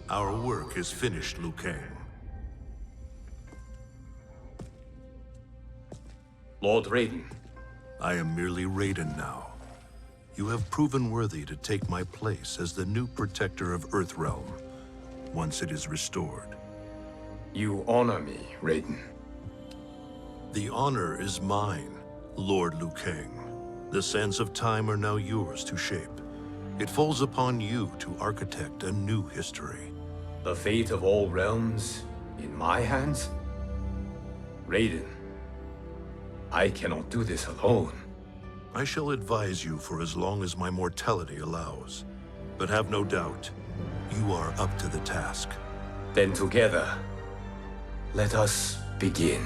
Our work is finished, Liu Kang. Lord Raiden. I am merely Raiden now. You have proven worthy to take my place as the new protector of Earthrealm, once it is restored. You honor me, Raiden. The honor is mine, Lord Liu Kang. The sands of time are now yours to shape. It falls upon you to architect a new history. The fate of all realms in my hands? Raiden, I cannot do this alone. I shall advise you for as long as my mortality allows. But have no doubt, you are up to the task. Then together, let us begin.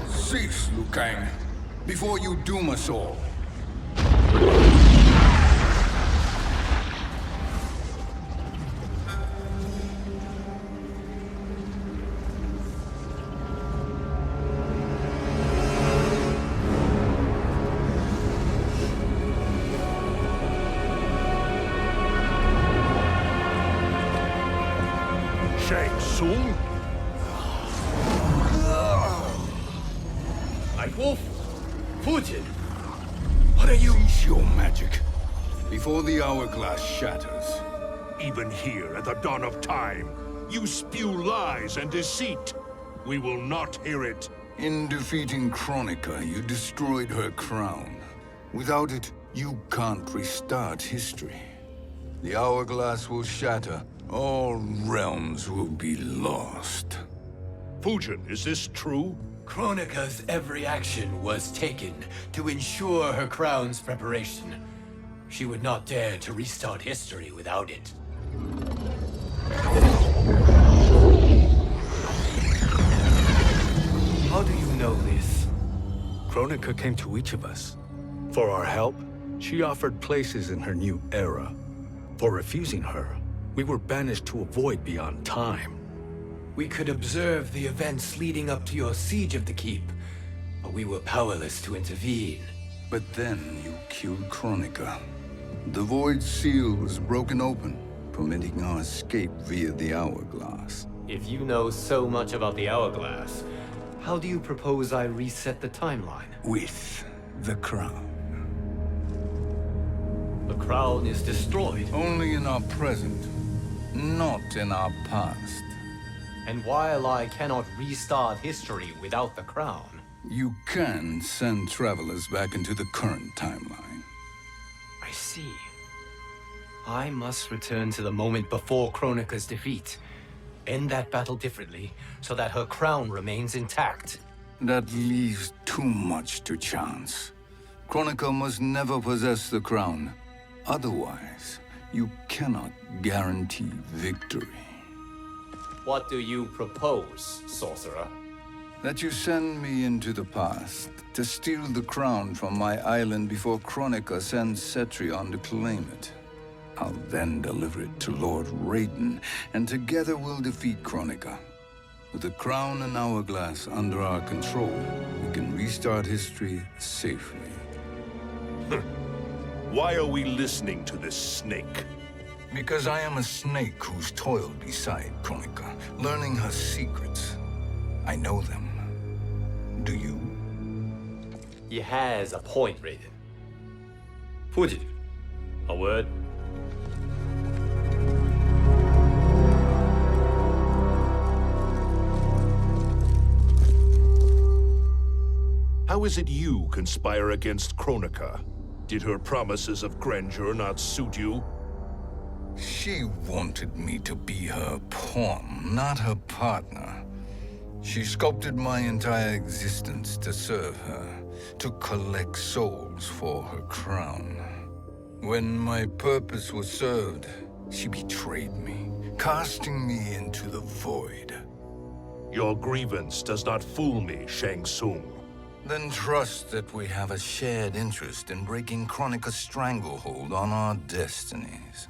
Cease, Liu Kang, before you doom us all. Shang Tsung? Wolf, Putin, what are you? Cease your magic, before the hourglass shatters. Even here at the dawn of time, you spew lies and deceit. We will not hear it. In defeating Kronika, you destroyed her crown. Without it, you can't restart history. The hourglass will shatter. All realms will be lost. Fujin, is this true? Kronika's every action was taken to ensure her crown's preparation. She would not dare to restart history without it. How do you know this? Kronika came to each of us. For our help, she offered places in her new era. For refusing her, we were banished to a void beyond time. We could observe the events leading up to your siege of the keep, but we were powerless to intervene. But then you killed Kronika. The Void Seal was broken open, permitting our escape via the hourglass. If you know so much about the hourglass, how do you propose I reset the timeline? With the crown. The crown is destroyed. Only in our present, not in our past. And while I cannot restart history without the crown... You can send travelers back into the current timeline. I see. I must return to the moment before Kronika's defeat. End that battle differently, so that her crown remains intact. That leaves too much to chance. Kronika must never possess the crown. Otherwise, you cannot guarantee victory. What do you propose, sorcerer? That you send me into the past to steal the crown from my island before Kronika sends Cetrion to claim it. I'll then deliver it to Lord Raiden, and together we'll defeat Kronika. With the crown and hourglass under our control, we can restart history safely. Why are we listening to this snake? Because I am a snake who's toiled beside Kronika, learning her secrets. I know them. Do you? He has a point, Raiden. Fujin, a word? How is it you conspire against Kronika? Did her promises of grandeur not suit you? She wanted me to be her pawn, not her partner. She sculpted my entire existence to serve her, to collect souls for her crown. When my purpose was served, she betrayed me, casting me into the void. Your grievance does not fool me, Shang Tsung. Then trust that we have a shared interest in breaking Kronika's stranglehold on our destinies.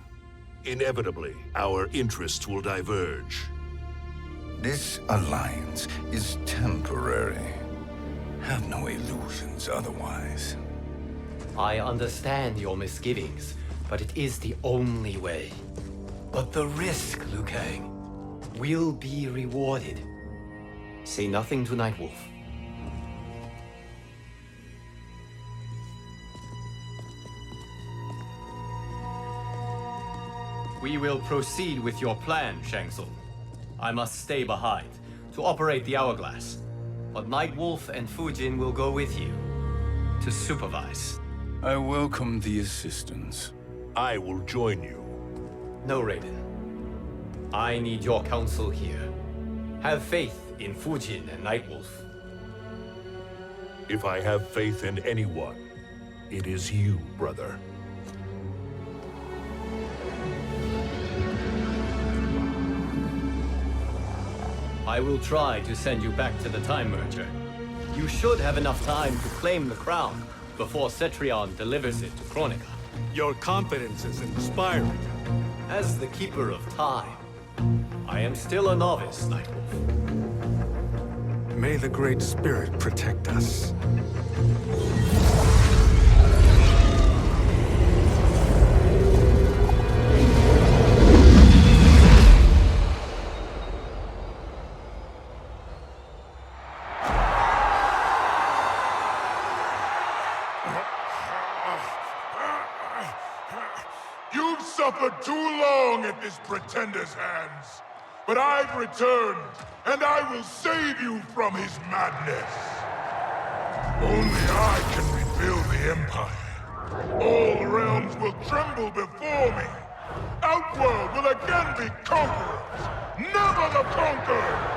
Inevitably, our interests will diverge. This alliance is temporary. Have no illusions otherwise. I understand your misgivings, but it is the only way. But the risk, Liu Kang, will be rewarded. Say nothing to Nightwolf. We will proceed with your plan, Shang Tsung. I must stay behind to operate the hourglass. But Nightwolf and Fujin will go with you to supervise. I welcome the assistance. I will join you. No, Raiden. I need your counsel here. Have faith in Fujin and Nightwolf. If I have faith in anyone, it is you, brother. I will try to send you back to the Time Merger. You should have enough time to claim the crown before Cetrion delivers it to Kronika. Your confidence is inspiring. As the Keeper of Time, I am still a novice, Nightwolf. May the Great Spirit protect us. You've suffered too long at this pretender's hands. But I've returned, and I will save you from his madness. Only I can rebuild the Empire. All realms will tremble before me. Outworld will again be conquerors, never the conquered!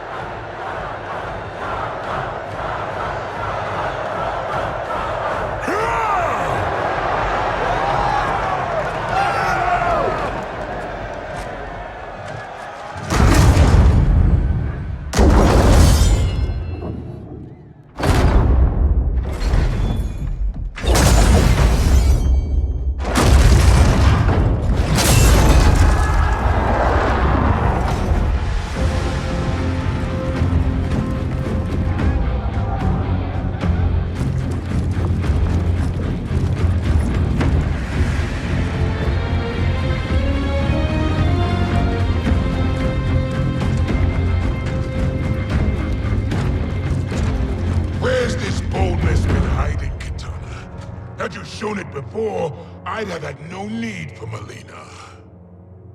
Before, I'd have had no need for Melina.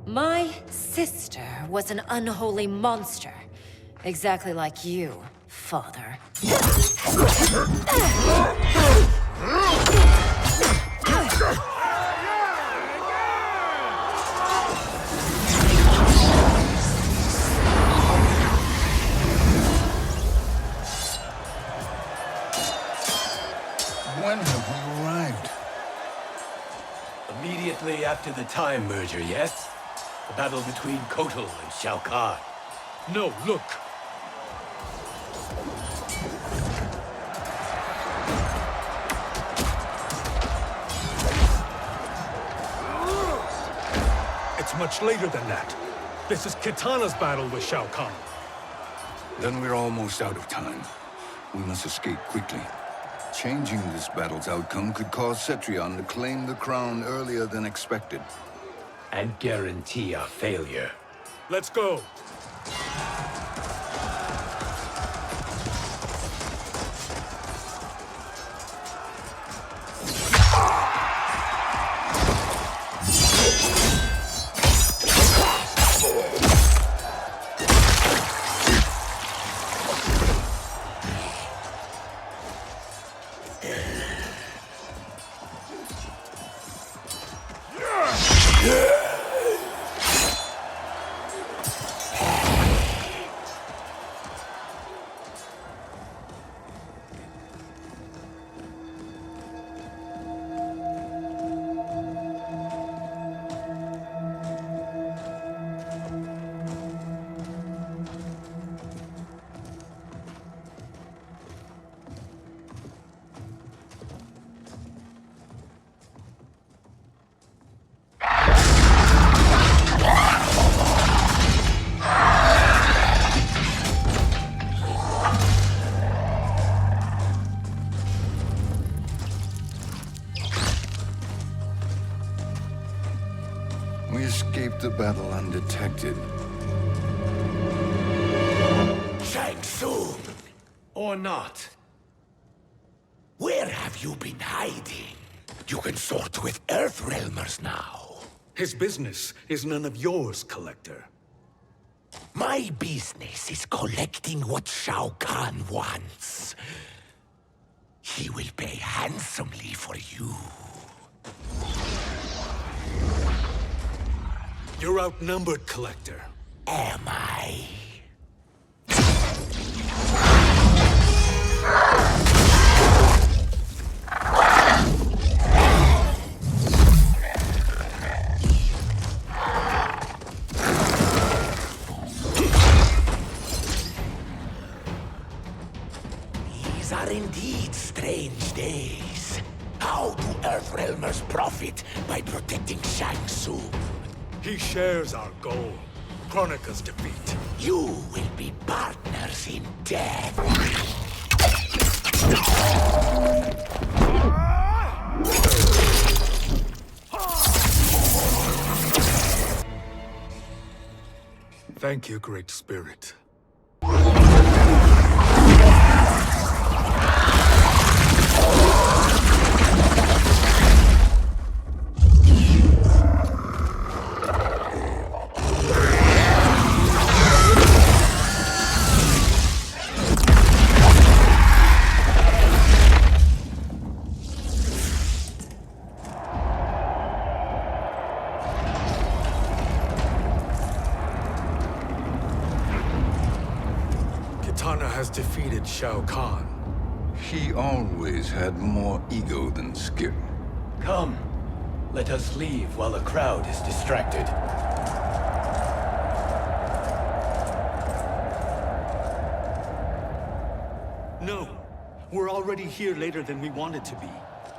My sister was an unholy monster. Exactly like you, father. When have we arrived? Immediately after the Time Merger, yes? The battle between Kotal and Shao Kahn. No, look! It's much later than that. This is Kitana's battle with Shao Kahn. Then we're almost out of time. We must escape quickly. Changing this battle's outcome could cause Cetrion to claim the crown earlier than expected. And guarantee our failure. Let's go! We escaped the battle undetected. Shang Tsung! Or not. Where have you been hiding? You can sort with Earthrealmers now. His business is none of yours, Collector. My business is collecting what Shao Kahn wants. He will pay handsomely for you. You're outnumbered, Collector. Am I? These are indeed strange days. How do Earthrealmers profit by protecting Shang Tsung? He shares our goal. Kronika's defeat. You will be partners in death. Thank you, Great Spirit. Defeated Shao Kahn. He always had more ego than skill. Come, let us leave while the crowd is distracted. No, we're already here later than we wanted to be.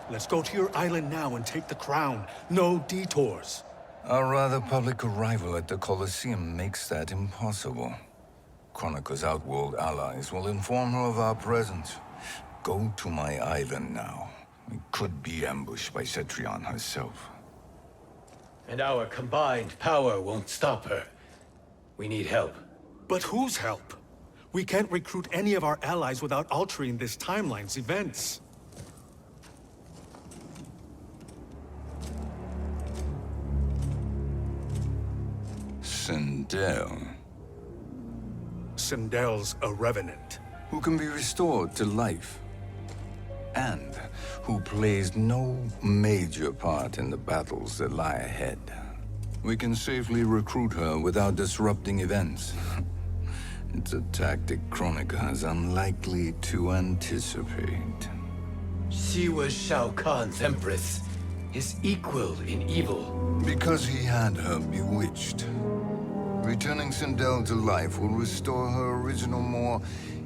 Let's go to your island now and take the crown. No detours. Our rather public arrival at the Colosseum makes that impossible. Kronika's outworld allies will inform her of our presence. Go to my island now. We could be ambushed by Cetrion herself. And our combined power won't stop her. We need help. But whose help? We can't recruit any of our allies without altering this timeline's events. Sindel. Sindel's a revenant. Who can be restored to life. And who plays no major part in the battles that lie ahead. We can safely recruit her without disrupting events. It's a tactic Kronika is unlikely to anticipate. She was Shao Kahn's empress, his equal in evil. Because he had her bewitched. Returning Sindel to life will restore her original, more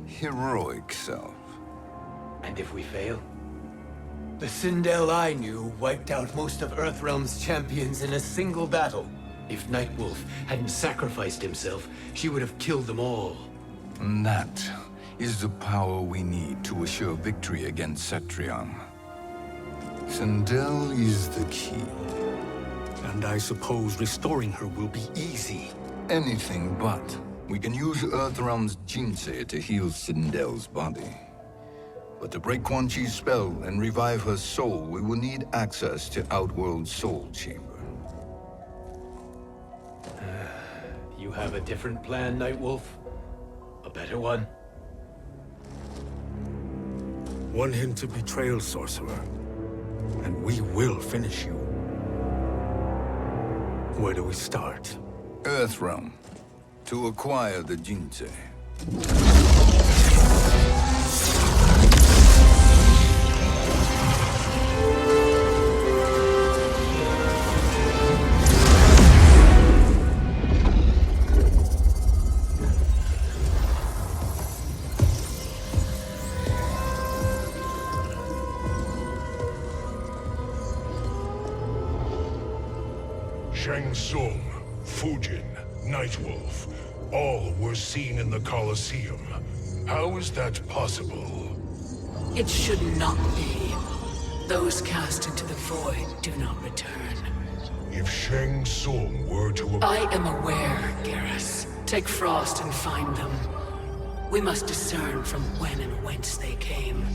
heroic self. And if we fail? The Sindel I knew wiped out most of Earthrealm's champions in a single battle. If Nightwolf hadn't sacrificed himself, she would have killed them all. And that is the power we need to assure victory against Cetrion. Sindel is the key. And I suppose restoring her will be easy. Anything but. We can use Earthrealm's Jinsei to heal Sindel's body. But to break Quan Chi's spell and revive her soul, we will need access to Outworld's Soul Chamber. You have a different plan, Nightwolf? A better one? One hint to betrayal, Sorcerer. And we will finish you. Where do we start? Earthrealm. To acquire the Jinsei. Shang Tsung, Fujin, Nightwolf, all were seen in the Colosseum. How is that possible? It should not be. Those cast into the void do not return. if Shang Tsung were to... I am aware, Garrus. Take Frost and find them. We must discern from when and whence they came.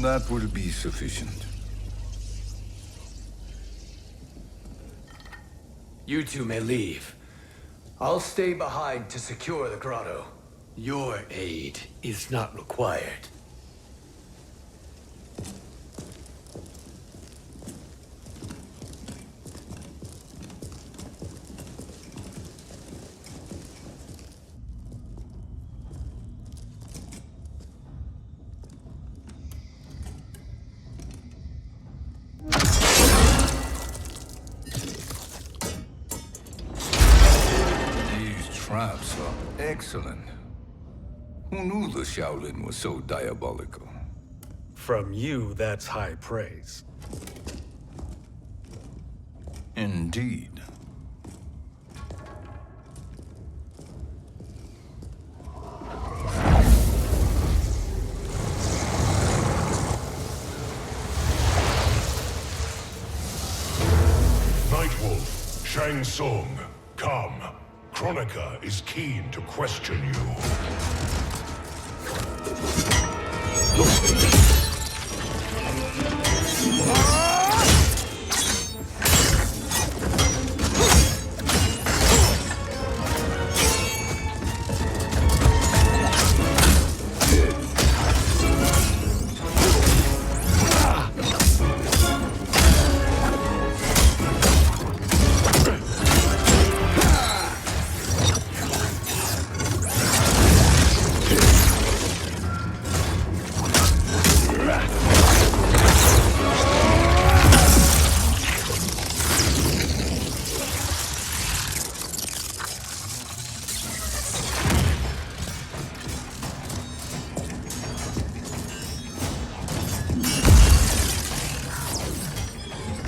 That will be sufficient. You two may leave. I'll stay behind to secure the grotto. Your aid is not required. Traps are excellent. Who knew the Shaolin was so diabolical? From you, that's high praise. Indeed. Nightwolf, Shang Tsung, come. Kronika is keen to question you.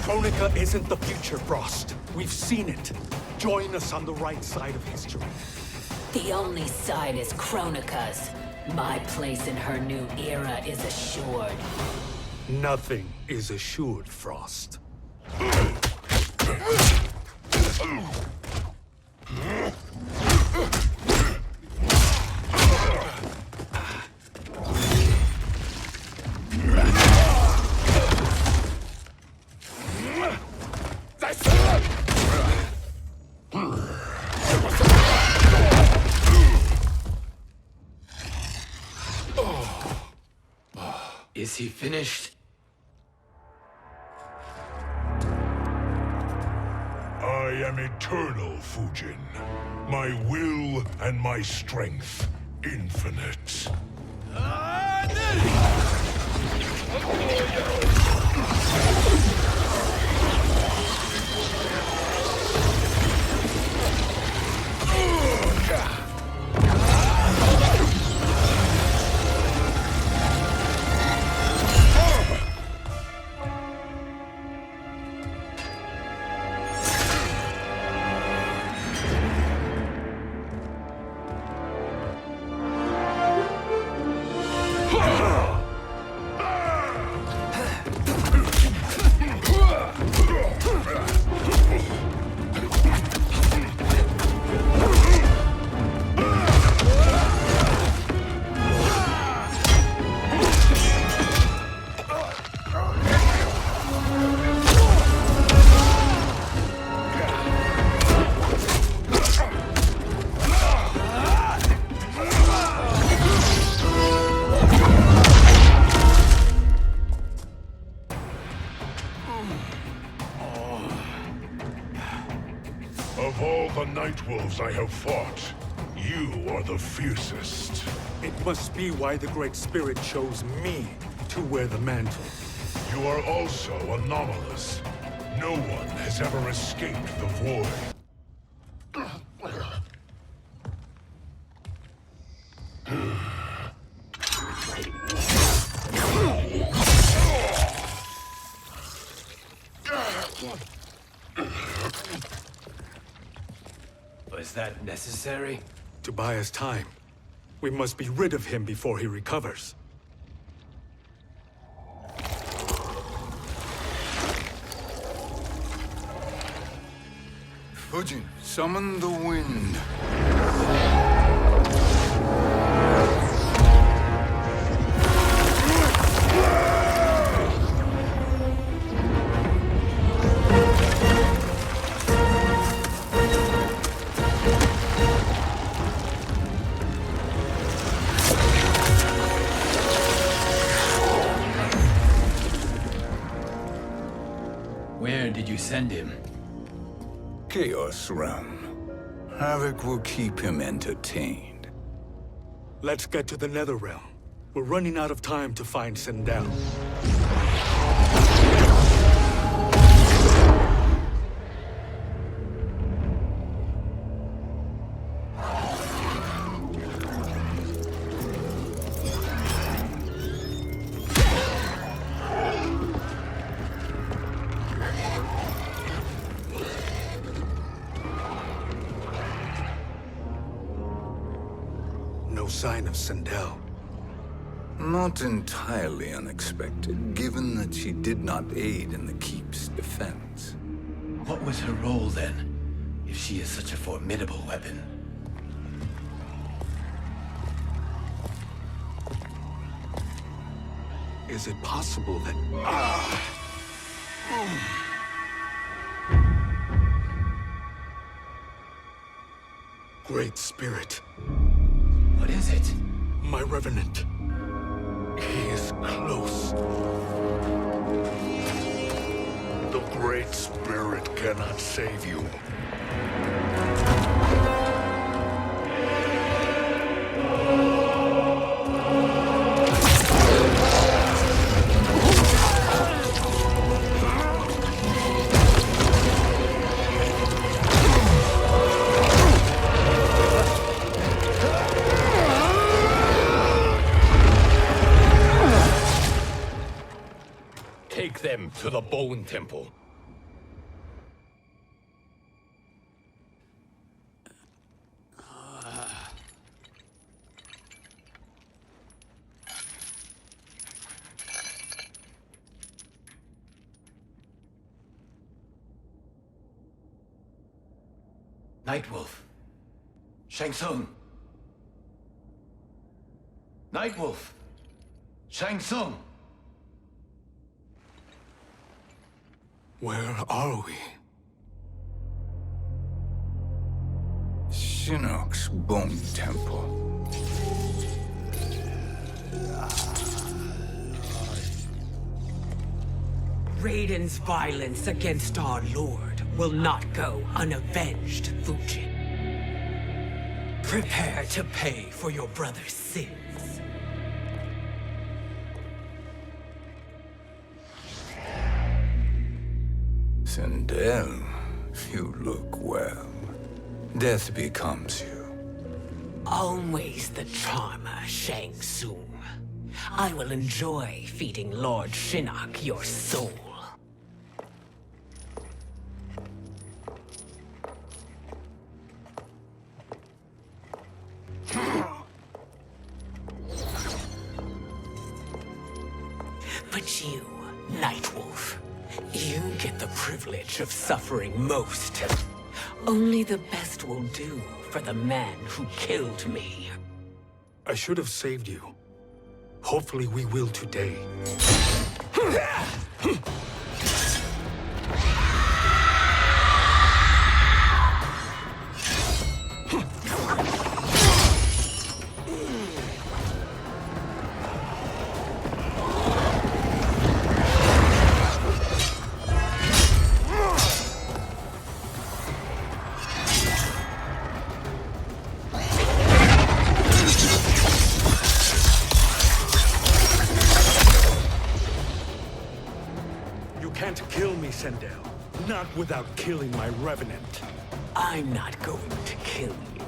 Kronika isn't the future, Frost. We've seen it. Join us on the right side of history. The only side is Kronika's. My place in her new era is assured. Nothing is assured, Frost. Is he finished? I am eternal, Fujin. My will and my strength, infinite. Of all the Nightwolves I have fought, you are the fiercest. It must be why the Great Spirit chose me to wear the mantle. You are also anomalous. No one has ever escaped the void. Was that necessary? To buy us time. We must be rid of him before he recovers. Fujin, summon the wind. Where did you send him? Chaos Realm. Havoc will keep him entertained. Let's get to the Netherrealm. We're running out of time to find Sindel. No sign of Sindel. Not entirely unexpected, given that she did not aid in the Keep's defense. What was her role then, if she is such a formidable weapon? Is it possible that... Great Spirit. What is it? My Revenant. He is close. The Great Spirit cannot save you. Take them to the Bone Temple. Nightwolf. Shang Tsung. Nightwolf. Shang Tsung. Where are we? Shinnok's Bone Temple. Raiden's violence against our Lord will not go unavenged, Fujin. Prepare to pay for your brother's sins. Sindel, you look well. Death becomes you. Always the charmer, Shang Tsung. I will enjoy feeding Lord Shinnok your soul. But you, Nightwolf, you get the privilege of suffering most. Only the best will do for the man who killed me. I should have saved you. Hopefully we will today. Sindel, not without killing my Revenant. I'm not going to kill you.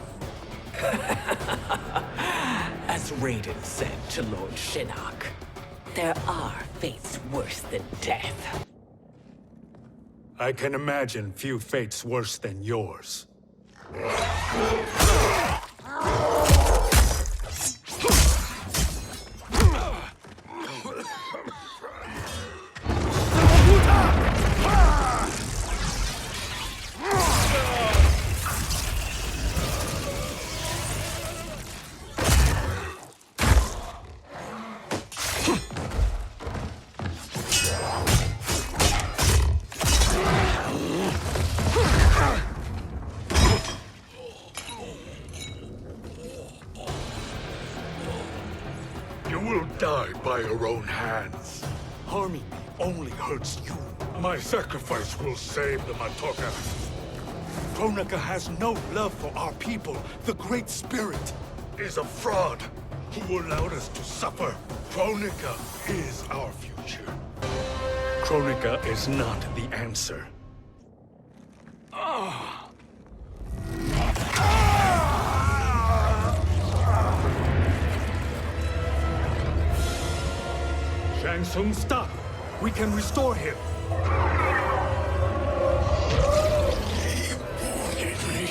As Raiden said to Lord Shinnok, there are fates worse than death. I can imagine few fates worse than yours. You will die by your own hands. Harming me only hurts you. My sacrifice will save the Matoka. Kronika has no love for our people. The Great Spirit is a fraud who allowed us to suffer. Kronika is our future. Kronika is not the answer. Shang Tsung, stop! We can restore him. He wounded me.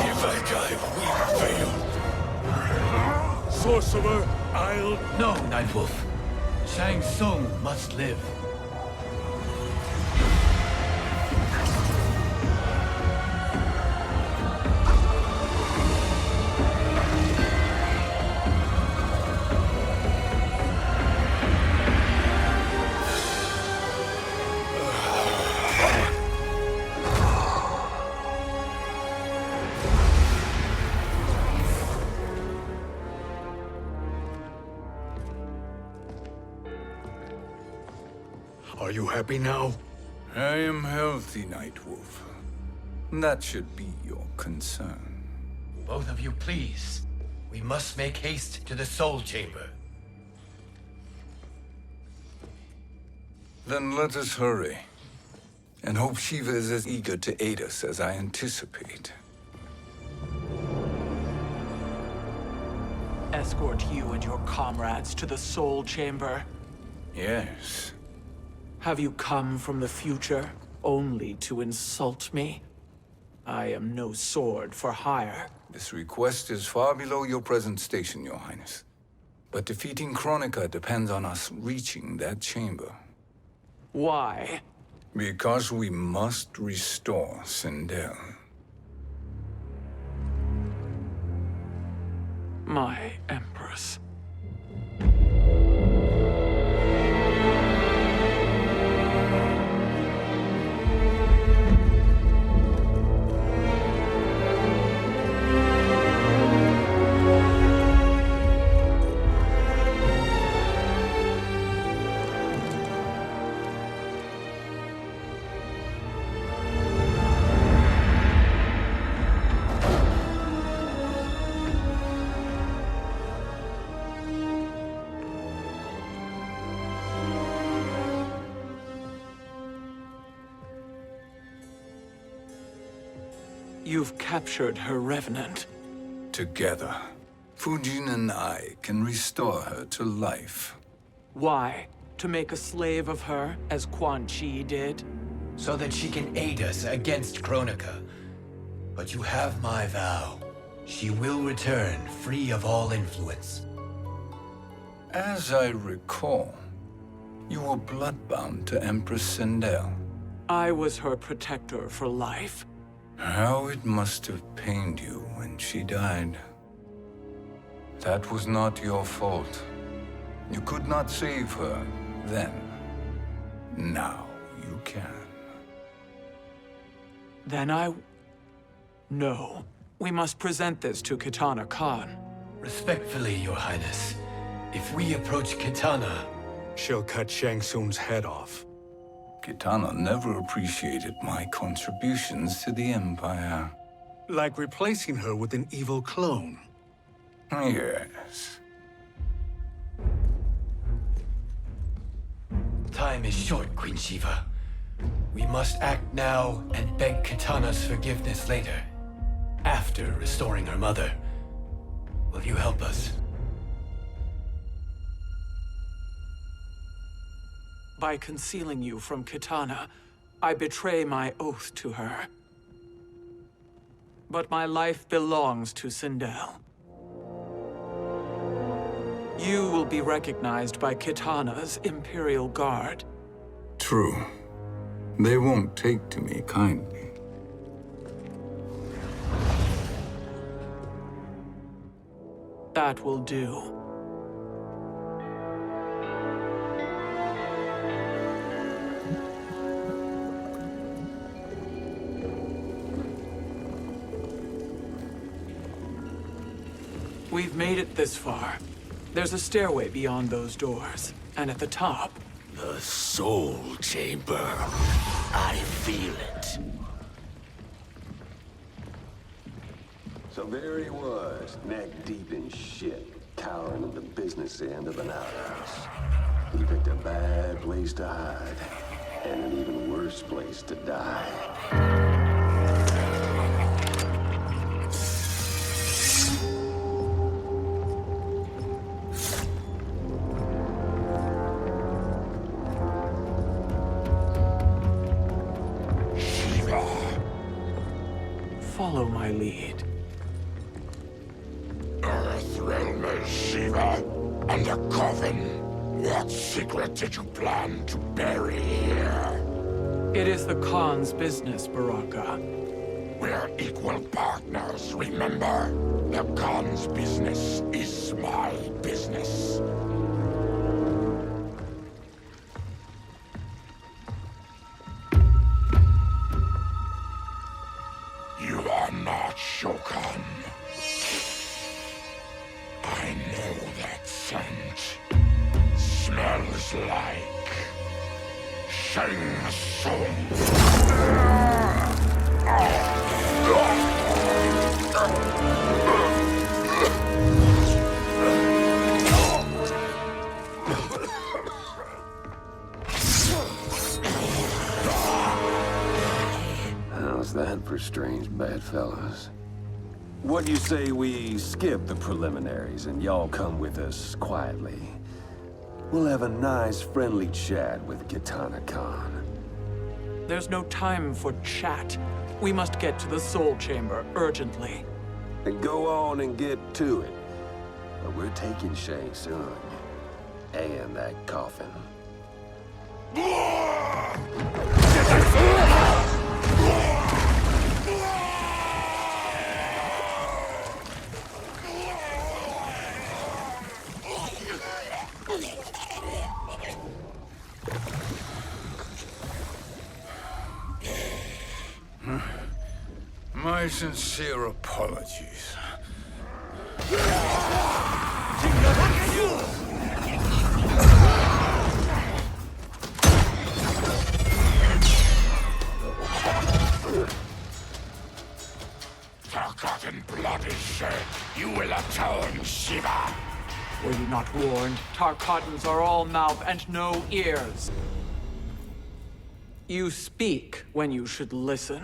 If I die, we fail. Sorcerer, I'll... No, Nightwolf. Shang Tsung must live. Are you happy now? I am healthy, Nightwolf. That should be your concern. Both of you, please. We must make haste to the Soul Chamber. Then let us hurry. And hope Shiva is as eager to aid us as I anticipate. Escort you and your comrades to the Soul Chamber. Yes. Have you come from the future only to insult me? I am no sword for hire. This request is far below your present station, Your Highness. But defeating Kronika depends on us reaching that chamber. Why? Because we must restore Sindel. My Empress. You've captured her revenant. Together, Fujin and I can restore her to life. Why? To make a slave of her, as Quan Chi did? So that she can aid us against Kronika. But you have my vow. She will return free of all influence. As I recall, you were bloodbound to Empress Sindel. I was her protector for life. How it must have pained you when she died. That was not your fault. You could not save her then. Now you can. Then No. We must present this to Kitana Khan. Respectfully, Your Highness, if we approach Kitana... She'll cut Shang Tsung's head off. Kitana never appreciated my contributions to the Empire. Like replacing her with an evil clone. Yes. Time is short, Queen Shiva. We must act now and beg Kitana's forgiveness later. After restoring her mother. Will you help us? By concealing you from Kitana, I betray my oath to her. But my life belongs to Sindel. You will be recognized by Kitana's Imperial Guard. True. They won't take to me kindly. That will do. We've made it this far. There's a stairway beyond those doors, and at the top... The Soul Chamber. I feel it. So there he was, neck deep in shit, cowering at the business end of an outhouse. He picked a bad place to hide, and an even worse place to die. Follow my lead. Earthrealm is Shiva, and a coffin. What secret did you plan to bury here? It is the Khan's business, Baraka. We're equal partners, remember? The Khan's business is my business. You are not Shokan. I know that scent. Smells like Shang Tsung. How's that for strange bedfellows? What do you say we skip the preliminaries and y'all come with us quietly? We'll have a nice, friendly chat with Kitana Khan. There's no time for chat. We must get to the Soul Chamber urgently. Then go on and get to it. But we're taking Shang Tsung. And that coffin. My sincere apologies. Forgotten blood is shed. You will atone, Shiva. Were you not warned? Tarkatans are all mouth and no ears. You speak when you should listen.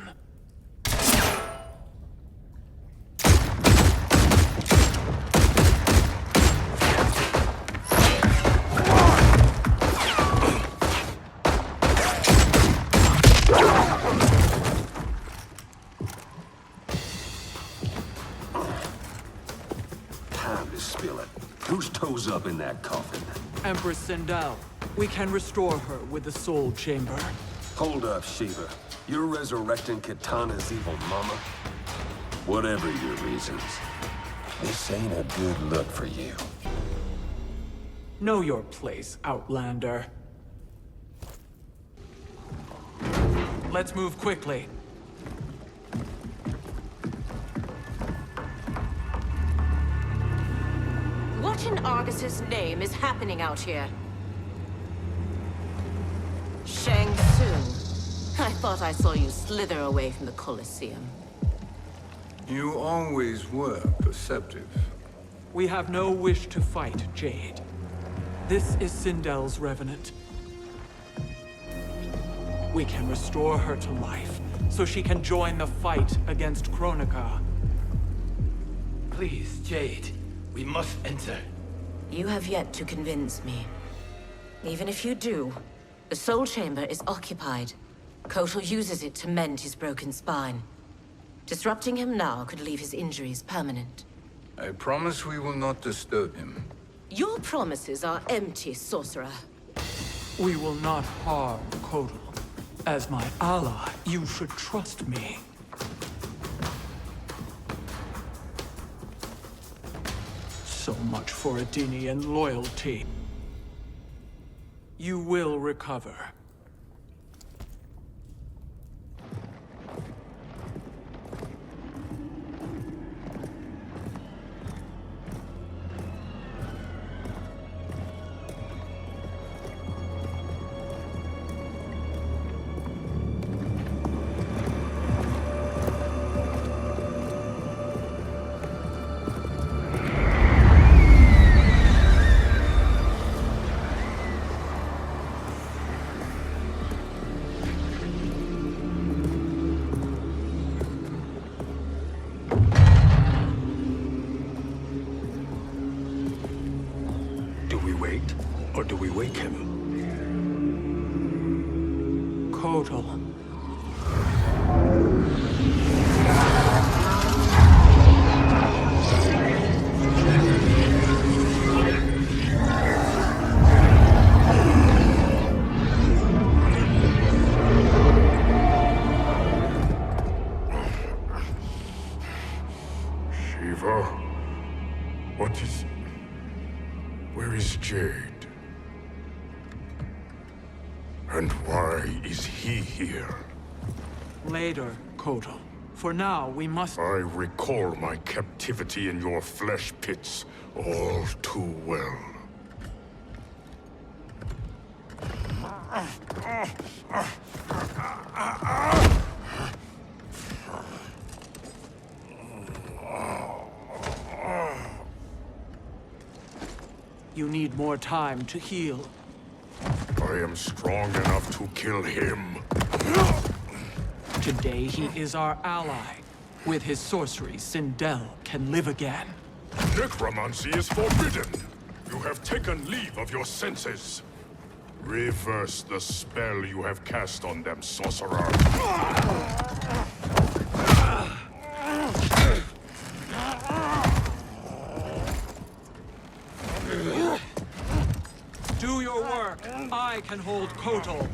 Time to spill it. Whose toes up in that coffin? Empress Sindel. We can restore her with the Soul Chamber. Hold up, Shiva. You're resurrecting Kitana's evil mama? Whatever your reasons, this ain't a good look for you. Know your place, Outlander. Let's move quickly. What in Argus's name is happening out here? Shang Tsung. I thought I saw you slither away from the Colosseum. You always were perceptive. We have no wish to fight, Jade. This is Sindel's revenant. We can restore her to life, so she can join the fight against Kronika. Please, Jade. We must enter. You have yet to convince me. Even if you do, the Soul Chamber is occupied. Kotal uses it to mend his broken spine. Disrupting him now could leave his injuries permanent. I promise we will not disturb him. Your promises are empty, sorcerer. We will not harm Kotal. As my ally, you should trust me. So much for Adenian loyalty. You will recover. wait, or do we wake him? Kotal. Shiva? What is... Where is Jade? And why is he here? Later, Kotal. For now, we must... I recall my captivity in your flesh pits all too well. You need more time to heal. I am strong enough to kill him. Today he is our ally. With his sorcery, Sindel can live again. Necromancy is forbidden. You have taken leave of your senses. Reverse the spell you have cast on them, sorcerer. Do your work. I can hold Kotal.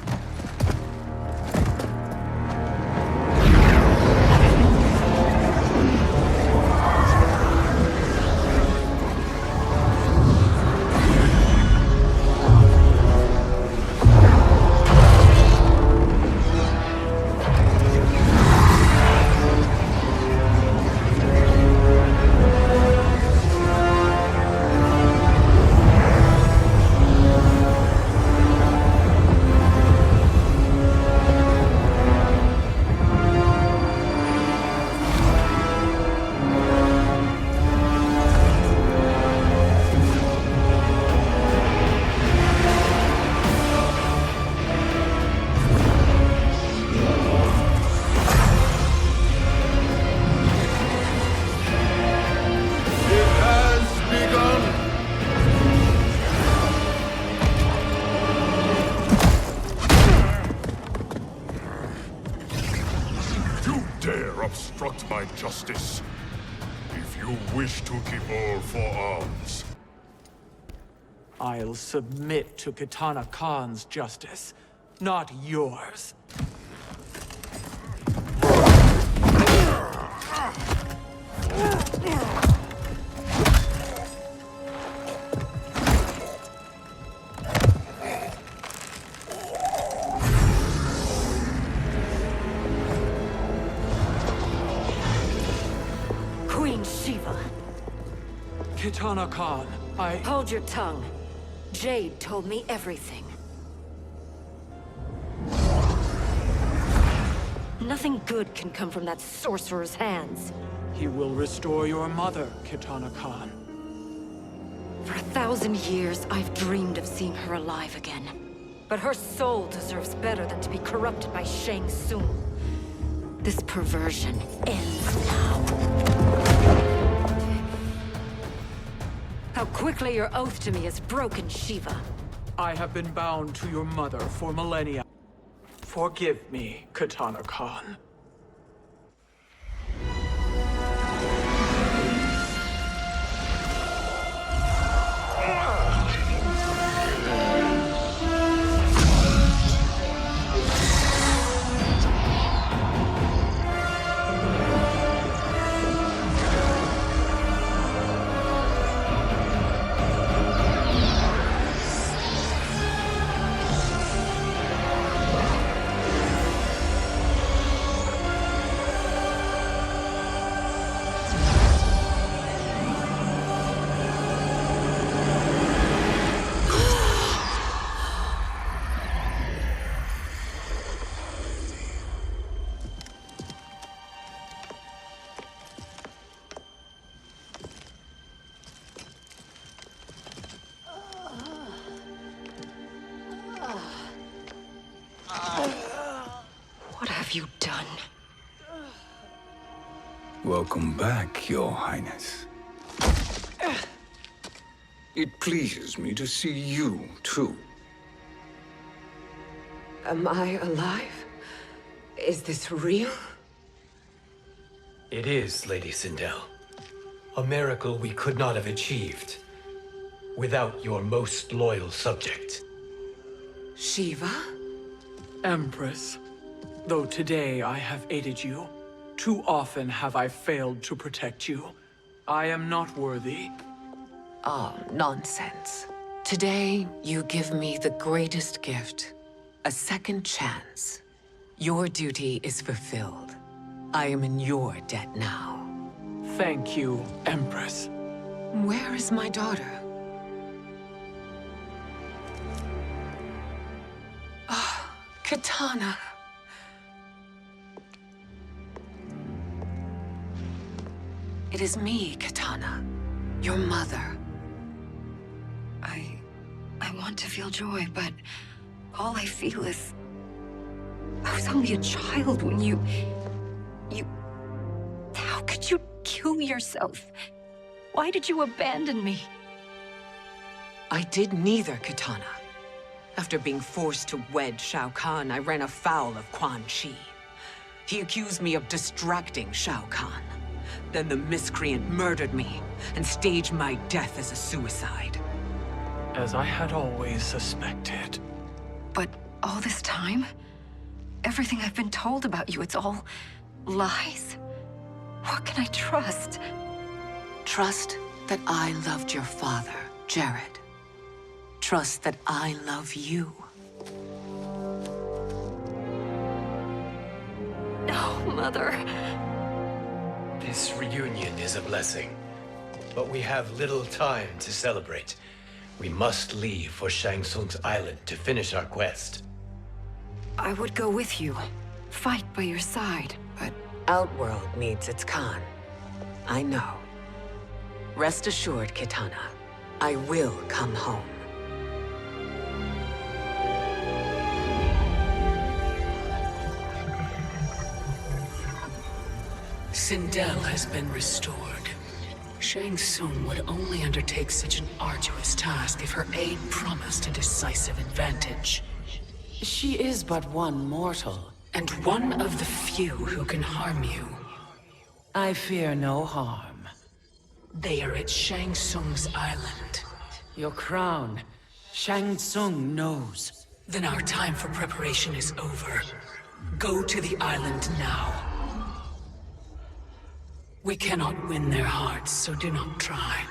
Obstruct my justice. If you wish to keep all four arms. I'll submit to Kitana Khan's justice, not yours. Kitana Khan, Hold your tongue. Jade told me everything. Nothing good can come from that sorcerer's hands. He will restore your mother, Kitana Khan. For 1,000 years, I've dreamed of seeing her alive again. But her soul deserves better than to be corrupted by Shang Tsung. This perversion ends now. How quickly your oath to me is broken, Shiva. I have been bound to your mother for millennia. Forgive me, Kitana Khan. What have you done? Welcome back, Your Highness. It pleases me to see you, too. Am I alive? Is this real? It is, Lady Sindel. A miracle we could not have achieved without your most loyal subject. Shiva? Empress, though today I have aided you, too often have I failed to protect you. I am not worthy. Oh, nonsense. Today, you give me the greatest gift. A second chance. Your duty is fulfilled. I am in your debt now. Thank you, Empress. Where is my daughter? Ah, Katana. It is me, Katana. Your mother. I want to feel joy, but all I feel is... I was only a child when you... How could you kill yourself? Why did you abandon me? I did neither, Katana. After being forced to wed Shao Kahn, I ran afoul of Quan Chi. He accused me of distracting Shao Kahn. Then the miscreant murdered me and staged my death as a suicide. As I had always suspected. But all this time? Everything I've been told about you, it's all lies? What can I trust? Trust that I loved your father, Jared. Trust that I love you. No, Mother. This reunion is a blessing, but we have little time to celebrate. We must leave for Shang Tsung's island to finish our quest. I would go with you. Fight by your side. But Outworld needs its Khan. I know. Rest assured, Katana. I will come home. Sindel has been restored. Shang Tsung would only undertake such an arduous task if her aid promised a decisive advantage. She is but one mortal, and one of the few who can harm you. I fear no harm. They are at Shang Tsung's island. Your crown, Shang Tsung knows. Then our time for preparation is over. Go to the island now. We cannot win their hearts, so do not try.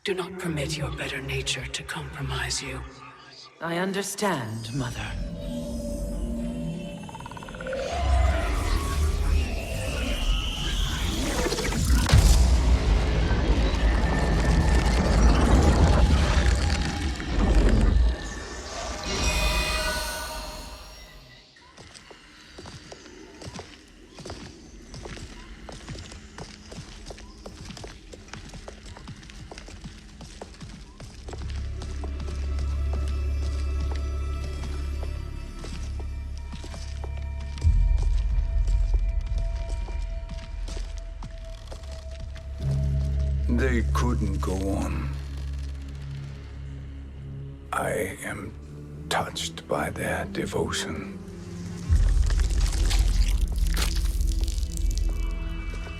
Do not permit your better nature to compromise you. I understand, Mother. They couldn't go on. I am touched by their devotion.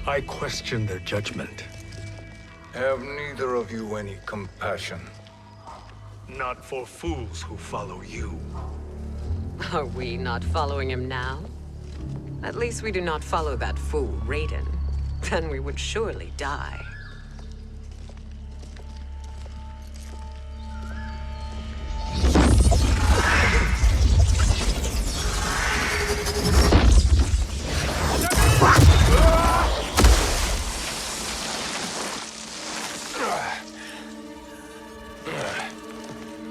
I question their judgment. Have neither of you any compassion? Not for fools who follow you. Are we not following him now? At least we do not follow that fool, Raiden. Then we would surely die.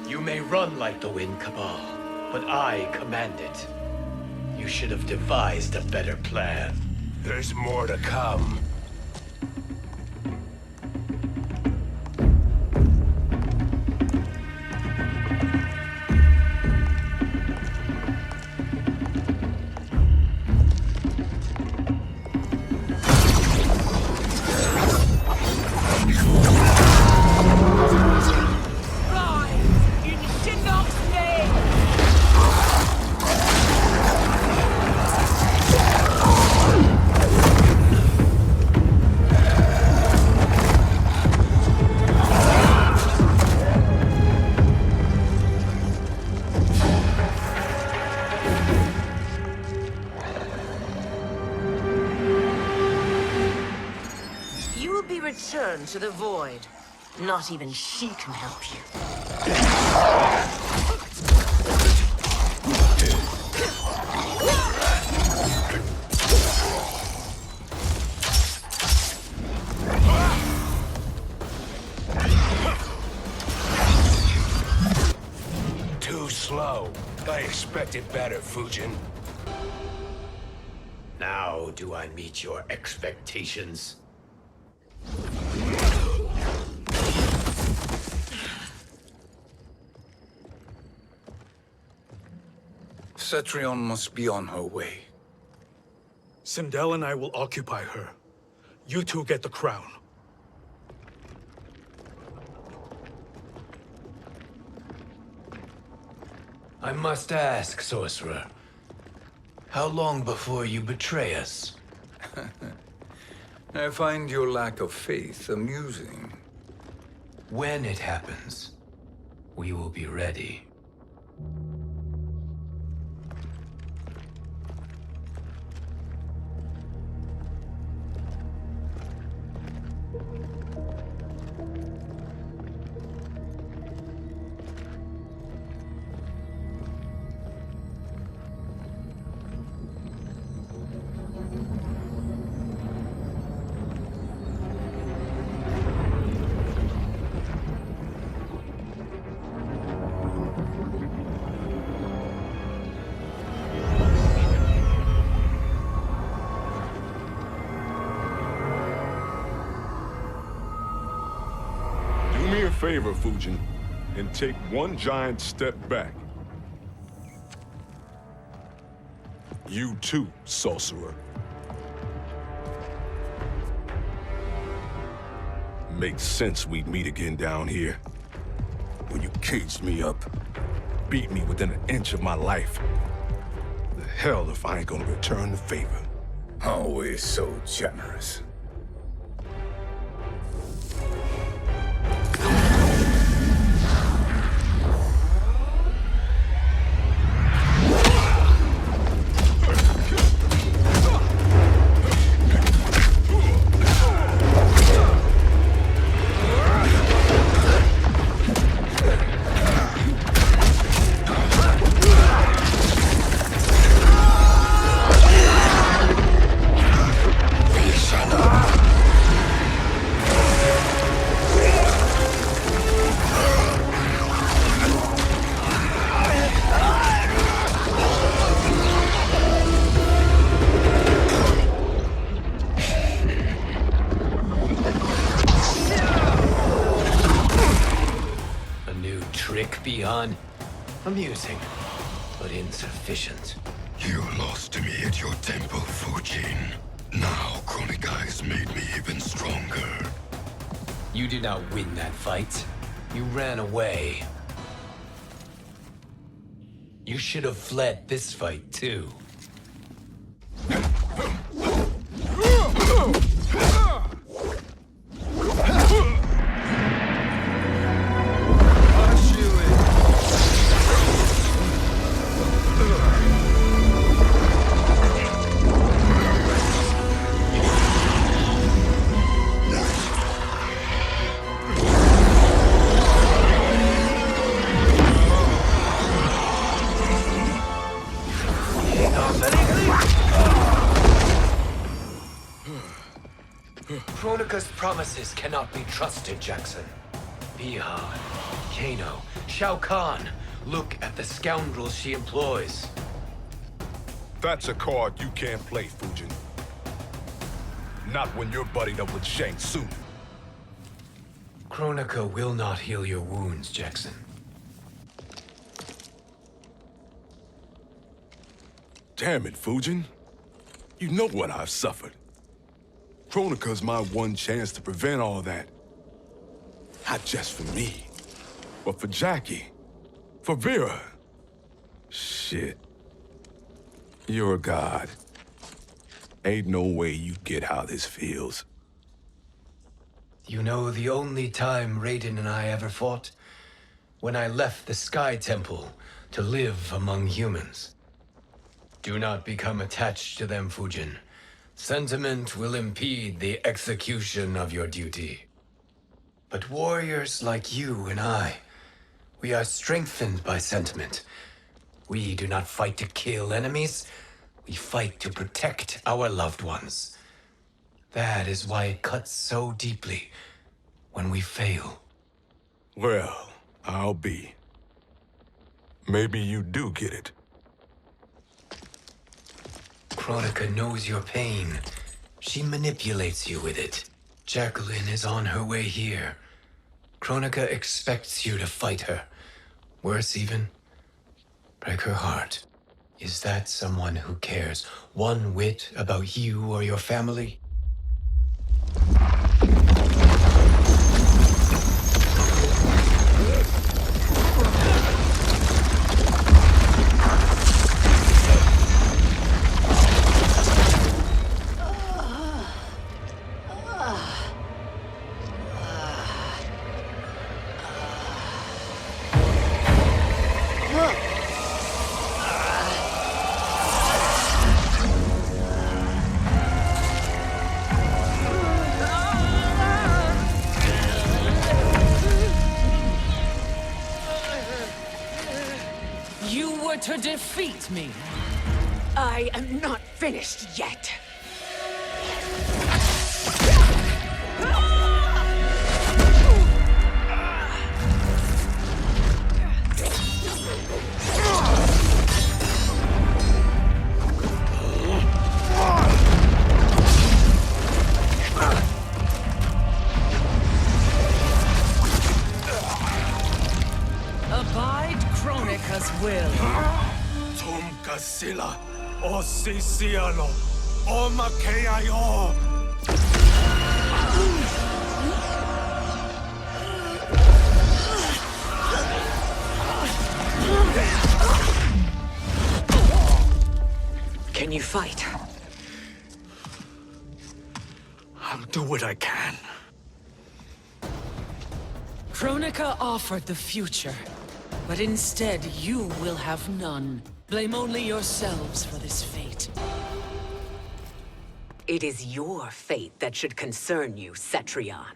You may run like the wind, Cabal, but I command it. You should have devised a better plan. There's more to come. return to the void. Not even she can help you. Too slow. I expected better, Fujin. Now do I meet your expectations? Cetrion must be on her way. Sindel and I will occupy her. You two get the crown. I must ask, sorcerer. How long before you betray us? I find your lack of faith amusing. When it happens, we will be ready. Favor, Fujin, and take one giant step back. You too, sorcerer. Makes sense we'd meet again down here. When you caged me up, beat me within an inch of my life. The hell if I ain't gonna return the favor. Always so generous. Amusing, but insufficient. You lost to me at your temple, Fujin. Now Kronika has made me even stronger. You did not win that fight. You ran away. You should have fled this fight, too. Kronika's promises cannot be trusted, Jackson. Bihan, Kano, Shao Kahn. Look at the scoundrels she employs. That's a card you can't play, Fujin. Not when you're buddied up with Shang Tsung. Kronika will not heal your wounds, Jackson. Damn it, Fujin. You know what I've suffered. Kronika's my one chance to prevent all that. Not just for me, but for Jackie, for Vera. Shit. You're a god. Ain't no way you get how this feels. You know the only time Raiden and I ever fought? When I left the Sky Temple to live among humans. Do not become attached to them, Fujin. Sentiment will impede the execution of your duty. But warriors like you and I, we are strengthened by sentiment. We do not fight to kill enemies. We fight to protect our loved ones. That is why it cuts so deeply when we fail. Well, I'll be. Maybe you do get it. Kronika knows your pain. She manipulates you with it. Jacqueline is on her way here. Kronika expects you to fight her. Worse even, break her heart. Is that someone who cares one whit about you or your family? To defeat me. I am not finished yet. Abide Kronika's will. Sila, o Sisialo, o Makeayo. Can you fight? I'll do what I can. Kronika offered the future, but instead you will have none. Blame only yourselves for this fate. It is your fate that should concern you, Cetrion.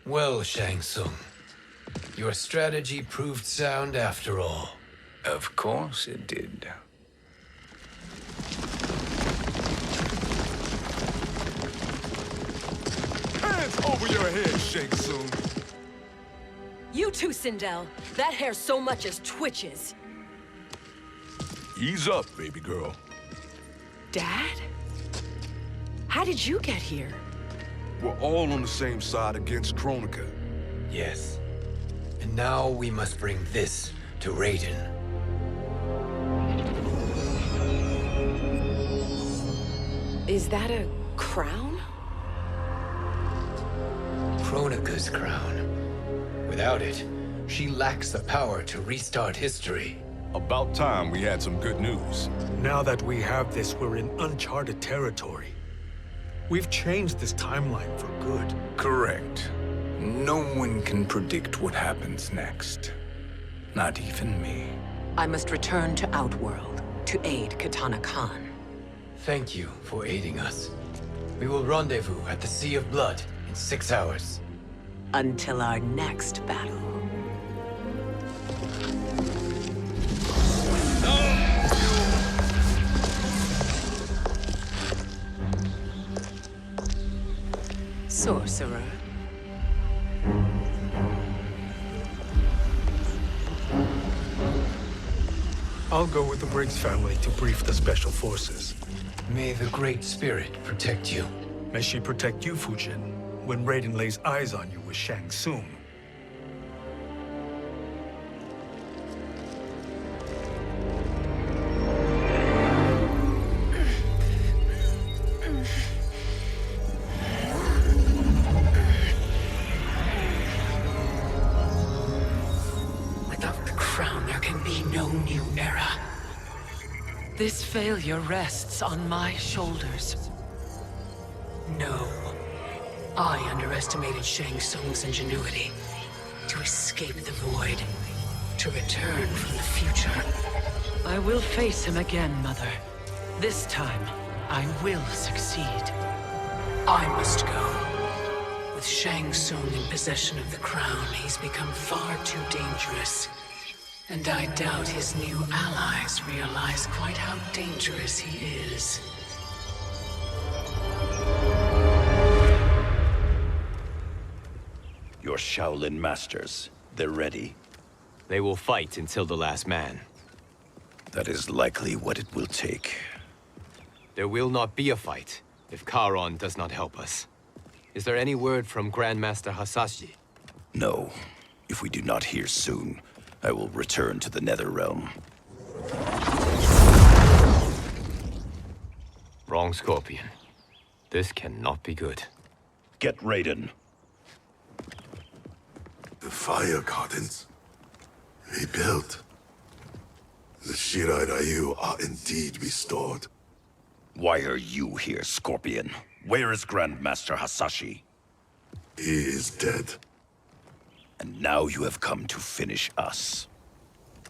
Well, Shang Tsung, your strategy proved sound after all. Of course it did. Hands over your head, Shang Tsung. You too, Sindel. That hair so much as twitches. Ease up, baby girl. Dad? How did you get here? We're all on the same side against Kronika. Yes. And now we must bring this to Raiden. Is that a crown? Kronika's crown. Without it, she lacks the power to restart history. About time we had some good news. Now that we have this, we're in uncharted territory. We've changed this timeline for good. Correct. No one can predict what happens next. Not even me. I must return to Outworld to aid Katana Khan. Thank you for aiding us. We will rendezvous at the Sea of Blood in 6 hours. Until our next battle. Sorcerer. I'll go with the Briggs family to brief the Special Forces. May the Great Spirit protect you. May she protect you, Fujin, when Raiden lays eyes on you with Shang Tsung. Without the crown, there can be no new era. This failure rests on my shoulders. No. I underestimated Shang Tsung's ingenuity. To escape the void. To return from the future. I will face him again, Mother. This time, I will succeed. I must go. With Shang Tsung in possession of the crown, he's become far too dangerous. And I doubt his new allies realize quite how dangerous he is. Your Shaolin masters, they're ready. They will fight until the last man. That is likely what it will take. There will not be a fight if Charon does not help us. Is there any word from Grandmaster Hasashi? No. If we do not hear soon, I will return to the Netherrealm. Wrong, Scorpion. This cannot be good. Get Raiden. The fire gardens. Rebuilt. The Shirai Ryu are indeed restored. Why are you here, Scorpion? Where is Grandmaster Hasashi? He is dead. And now you have come to finish us.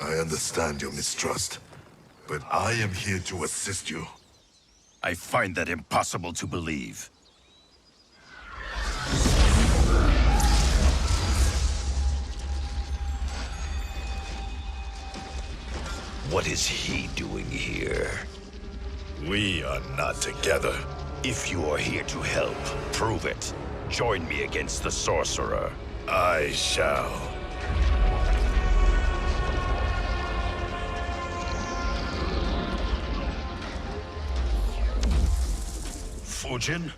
I understand your mistrust, but I am here to assist you. I find that impossible to believe. What is he doing here? We are not together. If you are here to help, prove it. Join me against the sorcerer. I shall. Fujin?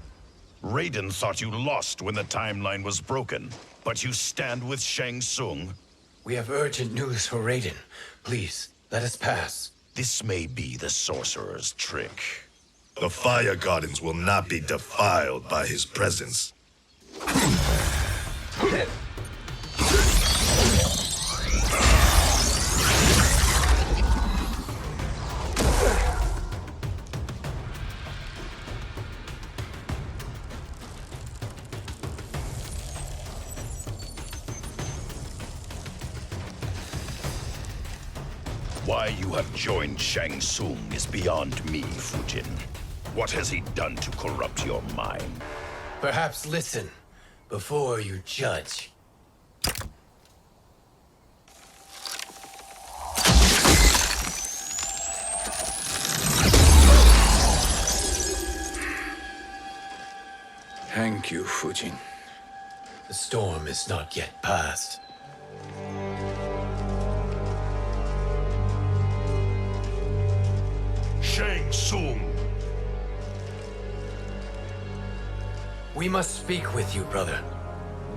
Raiden thought you lost when the timeline was broken, but you stand with Shang Tsung. We have urgent news for Raiden. Please, let us pass. This may be the sorcerer's trick. The fire gardens will not be defiled by his presence. Why you have joined Shang Tsung is beyond me, Fujin. What has he done to corrupt your mind? Perhaps listen before you judge. Thank you, Fujin. The storm is not yet past. Shang Tsung. We must speak with you, brother.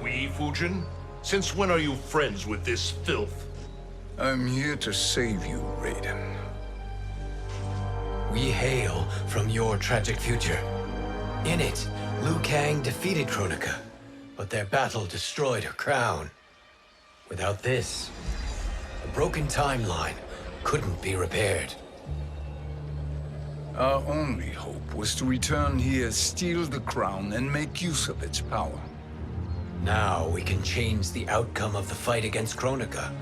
We, Fujin? Since when are you friends with this filth? I'm here to save you, Raiden. We hail from your tragic future. In it, Liu Kang defeated Kronika, but their battle destroyed her crown. Without this, the broken timeline couldn't be repaired. Our only hope was to return here, steal the crown, and make use of its power. Now we can change the outcome of the fight against Kronika.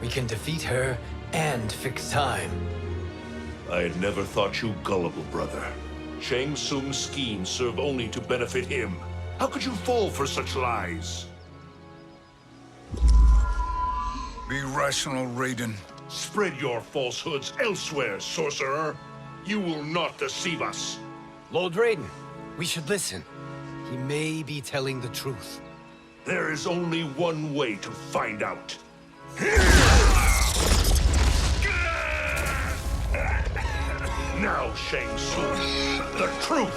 We can defeat her and fix time. I had never thought you gullible, brother. Shang Tsung's schemes serve only to benefit him. How could you fall for such lies? Be rational, Raiden. Spread your falsehoods elsewhere, sorcerer. You will not deceive us. Lord Raiden, we should listen. He may be telling the truth. There is only one way to find out. Now, Shang Tsung, the truth!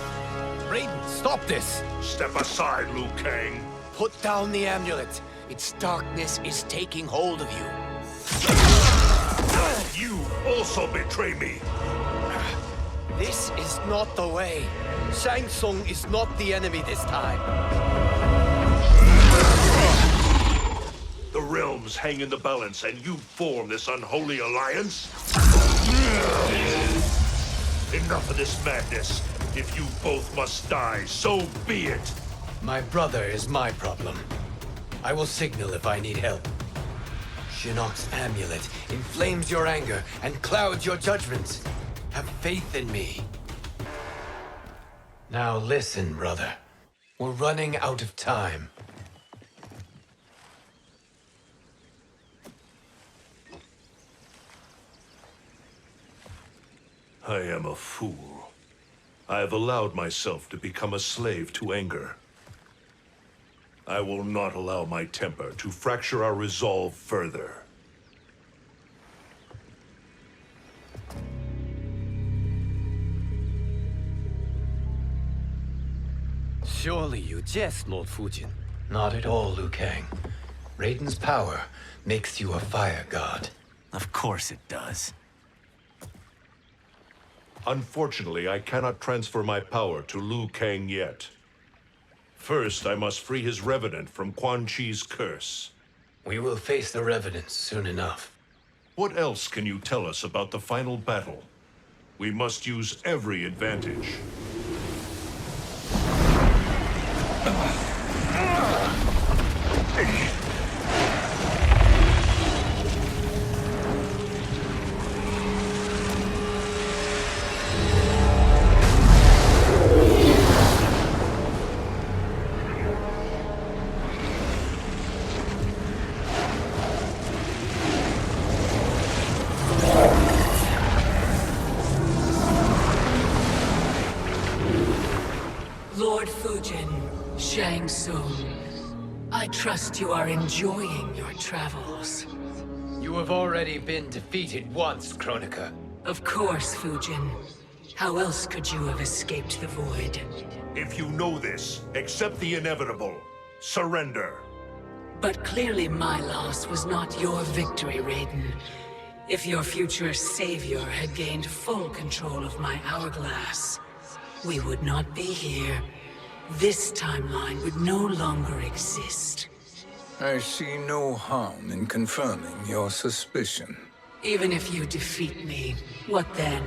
Raiden, stop this! Step aside, Liu Kang. Put down the amulet. Its darkness is taking hold of you. You also betray me. This is not the way. Shang Tsung is not the enemy this time. The realms hang in the balance, and you form this unholy alliance? Enough of this madness. If you both must die, so be it. My brother is my problem. I will signal if I need help. Shinnok's amulet inflames your anger and clouds your judgments. Have faith in me. Now listen, brother. We're running out of time. I am a fool. I have allowed myself to become a slave to anger. I will not allow my temper to fracture our resolve further. Surely you jest, Lord Fujin. Not at all, Liu Kang. Raiden's power makes you a fire god. Of course it does. Unfortunately, I cannot transfer my power to Liu Kang yet. First, I must free his revenant from Quan Chi's curse. We will face the revenants soon enough. What else can you tell us about the final battle? We must use every advantage. Lord Fujin, Shang Tsung, I trust you are enjoying your travels. You have already been defeated once, Kronika. Of course, Fujin. How else could you have escaped the void? If you know this, accept the inevitable. Surrender. But clearly my loss was not your victory, Raiden. If your future savior had gained full control of my hourglass, we would not be here. This timeline would no longer exist. I see no harm in confirming your suspicion. Even if you defeat me, what then?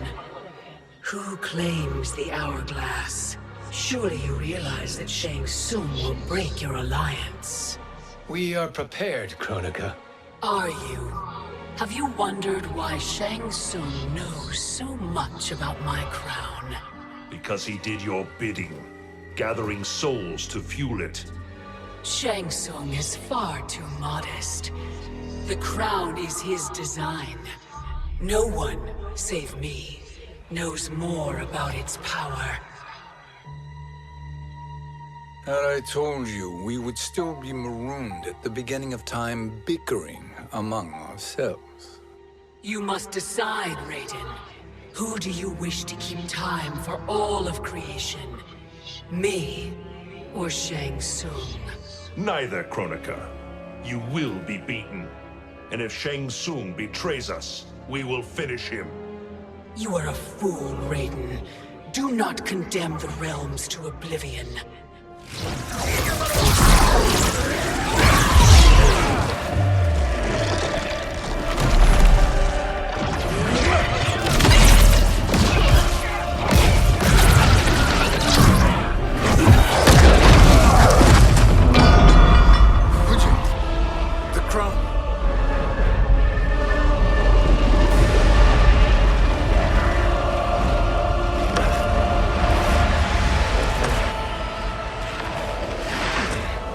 Who claims the hourglass? Surely you realize that Shang Tsung will break your alliance. We are prepared, Kronika. Are you? Have you wondered why Shang Tsung knows so much about my crown? Because he did your bidding, gathering souls to fuel it. Shang Tsung is far too modest. The crown is his design. No one, save me, knows more about its power. Had I told you, we would still be marooned at the beginning of time, bickering among ourselves. You must decide, Raiden. Who do you wish to keep time for all of creation? Me or Shang Tsung? Neither, Kronika. You will be beaten. And if Shang Tsung betrays us, we will finish him. You are a fool, Raiden. Do not condemn the realms to oblivion.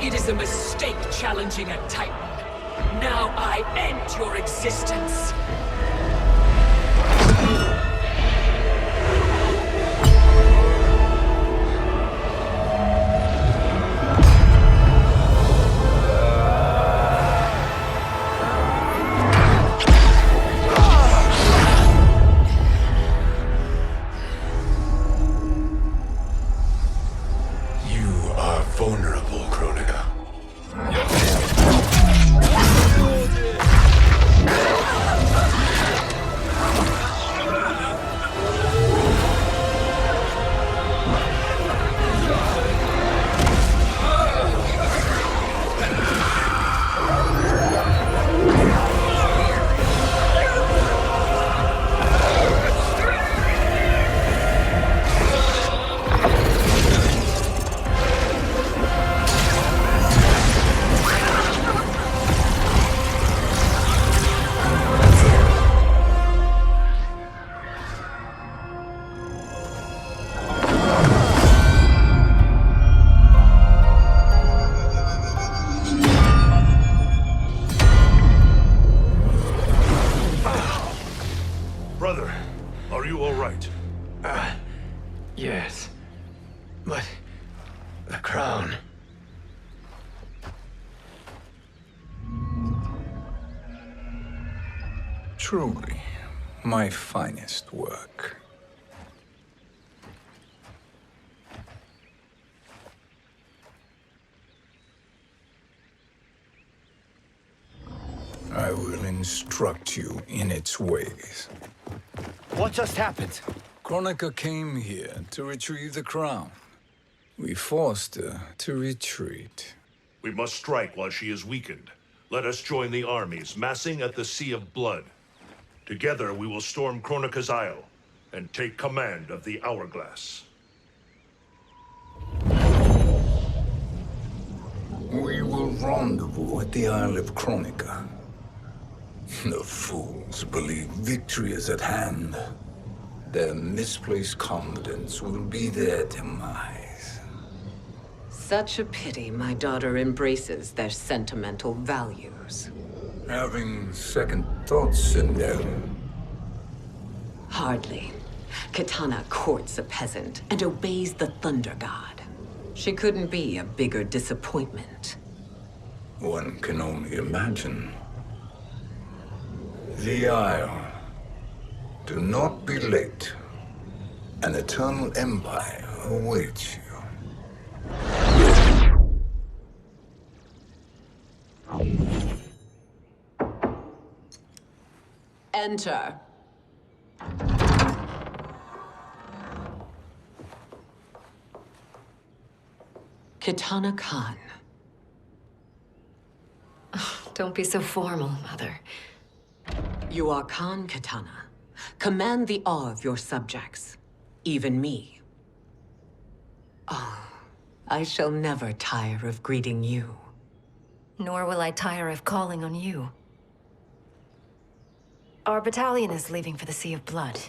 It is a mistake challenging a Titan. Now I end your existence. Truly, my finest work. I will instruct you in its ways. What just happened? Kronika came here to retrieve the crown. We forced her to retreat. We must strike while she is weakened. Let us join the armies, massing at the Sea of Blood. Together we will storm Kronika's Isle and take command of the Hourglass. We will rendezvous at the Isle of Kronika. The fools believe victory is at hand. Their misplaced confidence will be their demise. Such a pity my daughter embraces their sentimental values. Having second thoughts, Sindel? Hardly. Kitana courts a peasant and obeys the Thunder God. She couldn't be a bigger disappointment. One can only imagine. The Isle. Do not be late. An eternal empire awaits you. Enter. Kitana Khan. Don't be so formal, Mother. You are Khan Kitana. Command the awe of your subjects. Even me. Oh, I shall never tire of greeting you. Nor will I tire of calling on you. Our battalion is leaving for the Sea of Blood.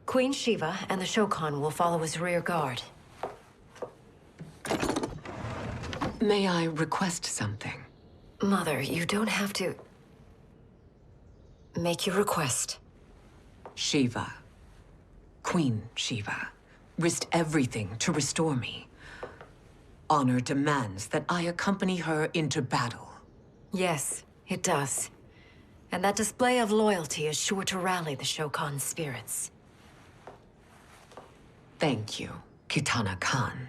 Queen Shiva and the Shokan will follow as rear guard. May I request something? Mother, you don't have to... Make your request. Shiva. Queen Shiva. Risked everything to restore me. Honor demands that I accompany her into battle. Yes, it does. And that display of loyalty is sure to rally the Shokan's spirits. Thank you, Kitana Khan.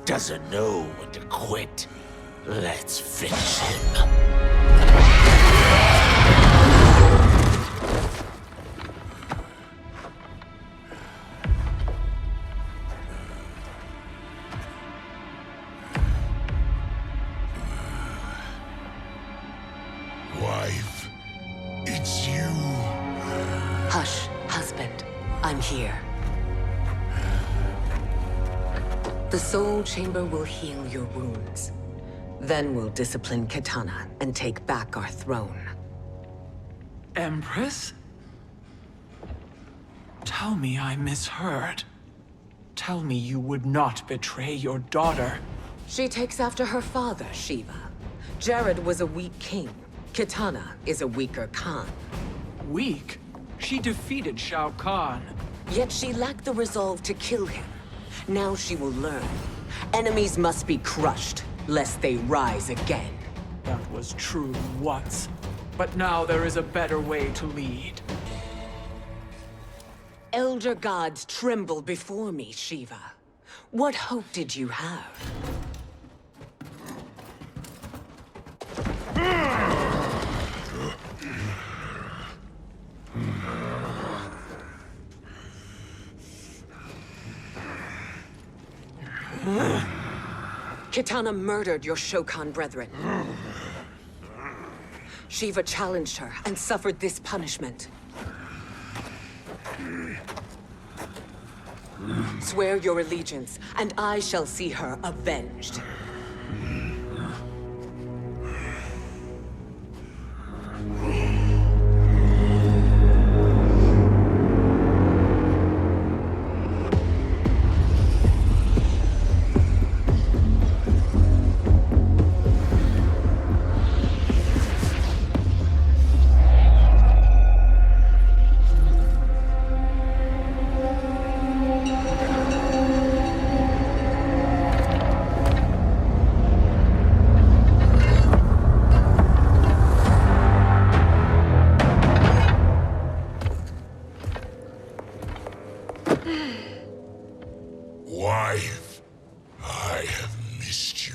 Doesn't know when to quit. Let's finish him. Wife, it's you. Hush, husband. I'm here. The Soul Chamber will heal your wounds. Then we'll discipline Kitana and take back our throne. Empress? Tell me I misheard. Tell me you would not betray your daughter. She takes after her father, Shiva. Jared was a weak king. Kitana is a weaker Khan. Weak? She defeated Shao Kahn. Yet she lacked the resolve to kill him. Now she will learn. Enemies must be crushed, lest they rise again. That was true once. But now there is a better way to lead. Elder gods tremble before me, Shiva. What hope did you have? Kitana murdered your Shokan brethren. Shiva challenged her and suffered this punishment. Swear your allegiance, and I shall see her avenged. Wife, I have missed you.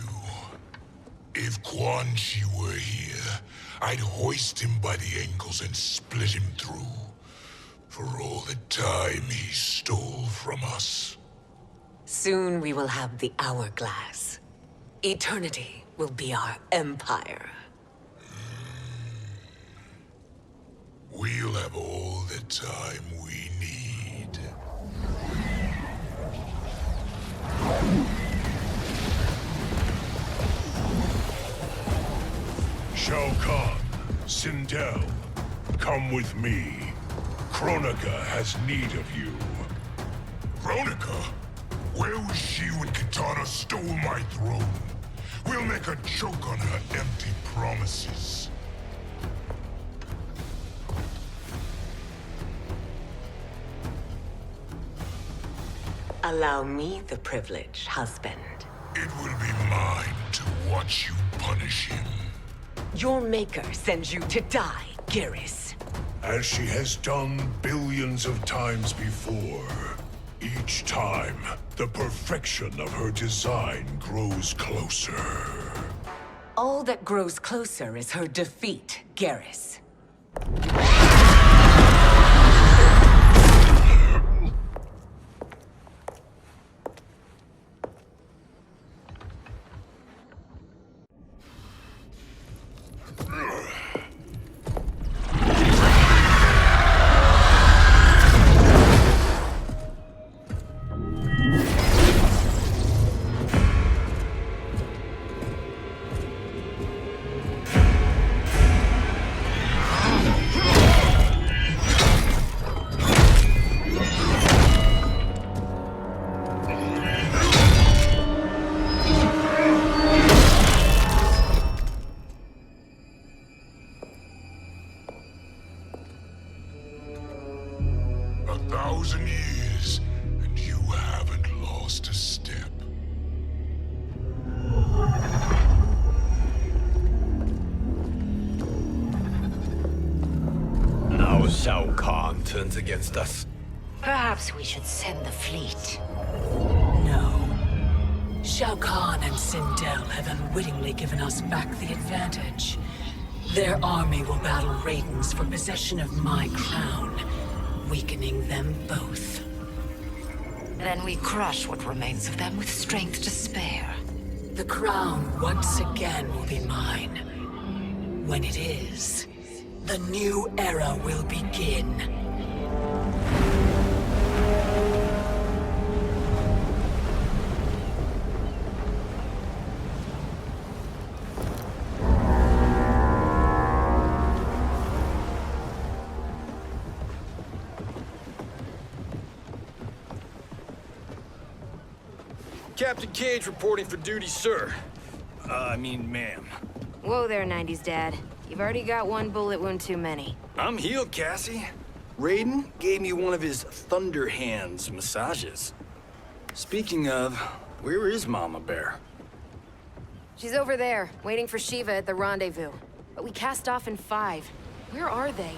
If Quan Chi were here, I'd hoist him by the ankles and split him through. For all the time he stole from us. Soon we will have the hourglass. Eternity will be our empire. We'll have all the time we need. Shao Kahn, Sindel, come with me. Kronika has need of you. Kronika? Where was she when Katana stole my throne? We'll make a joke on her empty promises. Allow me the privilege, husband. It will be mine to watch you punish him. Your maker sends you to die, Garrus. As she has done billions of times before. Each time, the perfection of her design grows closer. All that grows closer is her defeat, Garrus. Shao Kahn turns against us. Perhaps we should send the fleet. No. Shao Kahn and Sindel have unwittingly given us back the advantage. Their army will battle Raidens for possession of my crown, weakening them both. Then we crush what remains of them with strength to spare. The crown once again will be mine. When it is, the new era will begin. Captain Cage reporting for duty, sir. Ma'am. Whoa there, 90s Dad. You've already got one bullet wound too many. I'm healed, Cassie. Raiden gave me one of his Thunder Hands massages. Speaking of, where is Mama Bear? She's over there, waiting for Shiva at the rendezvous. But we cast off in 5. Where are they?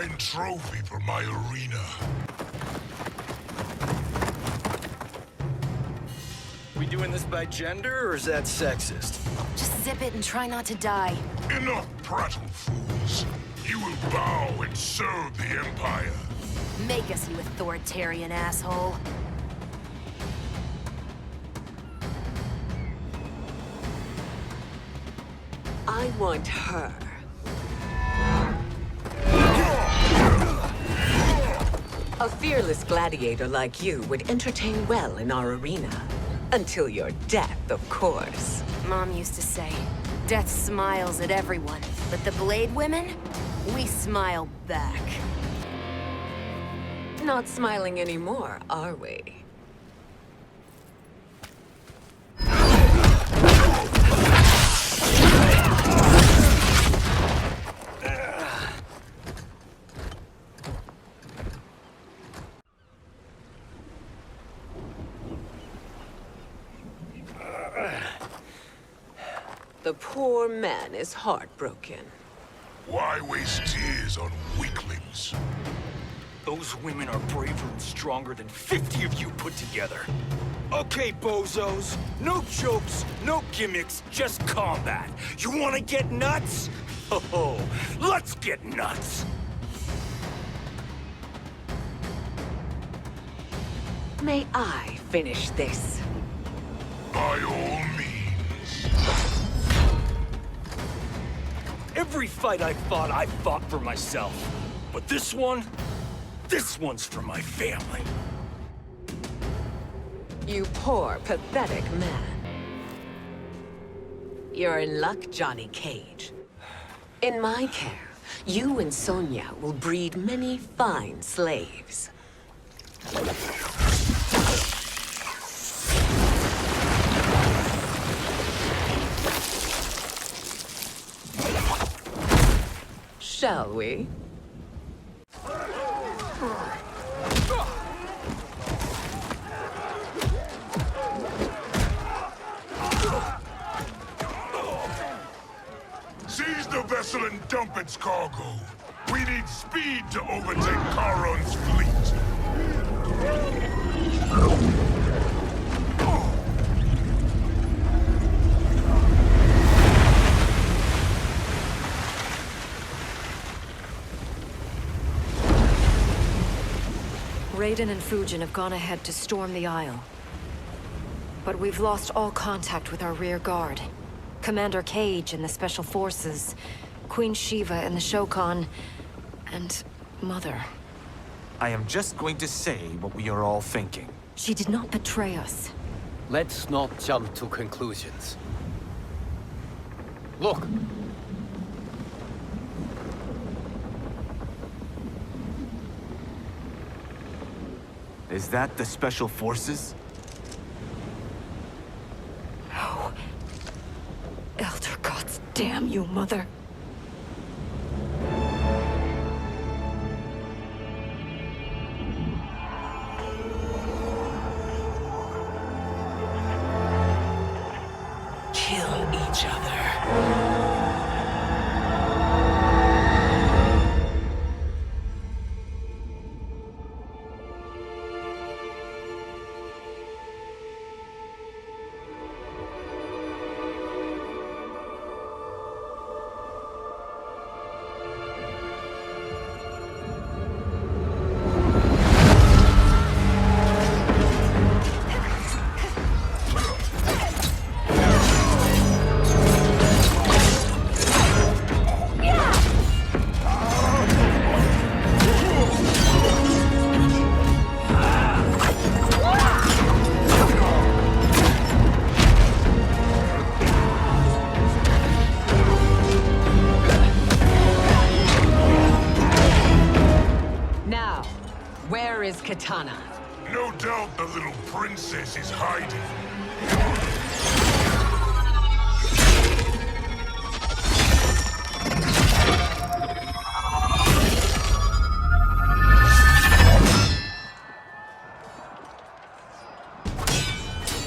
fine trophy for my arena. We doing this by gender, or is that sexist? Just zip it and try not to die. Enough prattle, fools. You will bow and serve the Empire. Make us, you authoritarian asshole. I want her. A fearless gladiator like you would entertain well in our arena. Until your death, of course. Mom used to say, death smiles at everyone, but the Blade women, we smile back. Not smiling anymore, are we? The poor man is heartbroken. Why waste tears on weaklings? Those women are braver and stronger than 50 of you put together. Okay, bozos. No jokes, no gimmicks, just combat. You wanna get nuts? Oh, let's get nuts! May I finish this? By all means. Every fight I fought for myself. But this one's for my family. You poor, pathetic man. You're in luck, Johnny Cage. In my care, you and Sonia will breed many fine slaves. Shall we? Seize the vessel and dump its cargo. We need speed to overtake Charon's fleet. Raiden and Fujin have gone ahead to storm the Isle. But we've lost all contact with our rear guard. Commander Cage and the Special Forces, Queen Shiva and the Shokan, and Mother. I am just going to say what we are all thinking. She did not betray us. Let's not jump to conclusions. Look! Is that the Special Forces? No. Elder gods damn you, Mother. Kill each other. Katana. No doubt the little princess is hiding.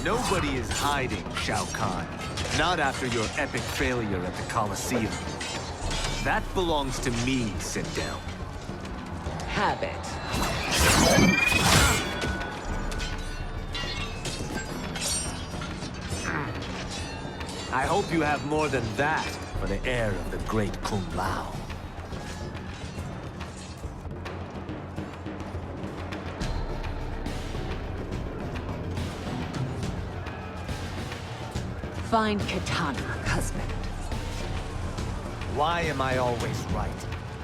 Nobody is hiding, Shao Kahn. Not after your epic failure at the Colosseum. That belongs to me, Sindel. have it. I hope you have more than that for the heir of the great Kung Lao. Find Kitana, husband. Why am I always right?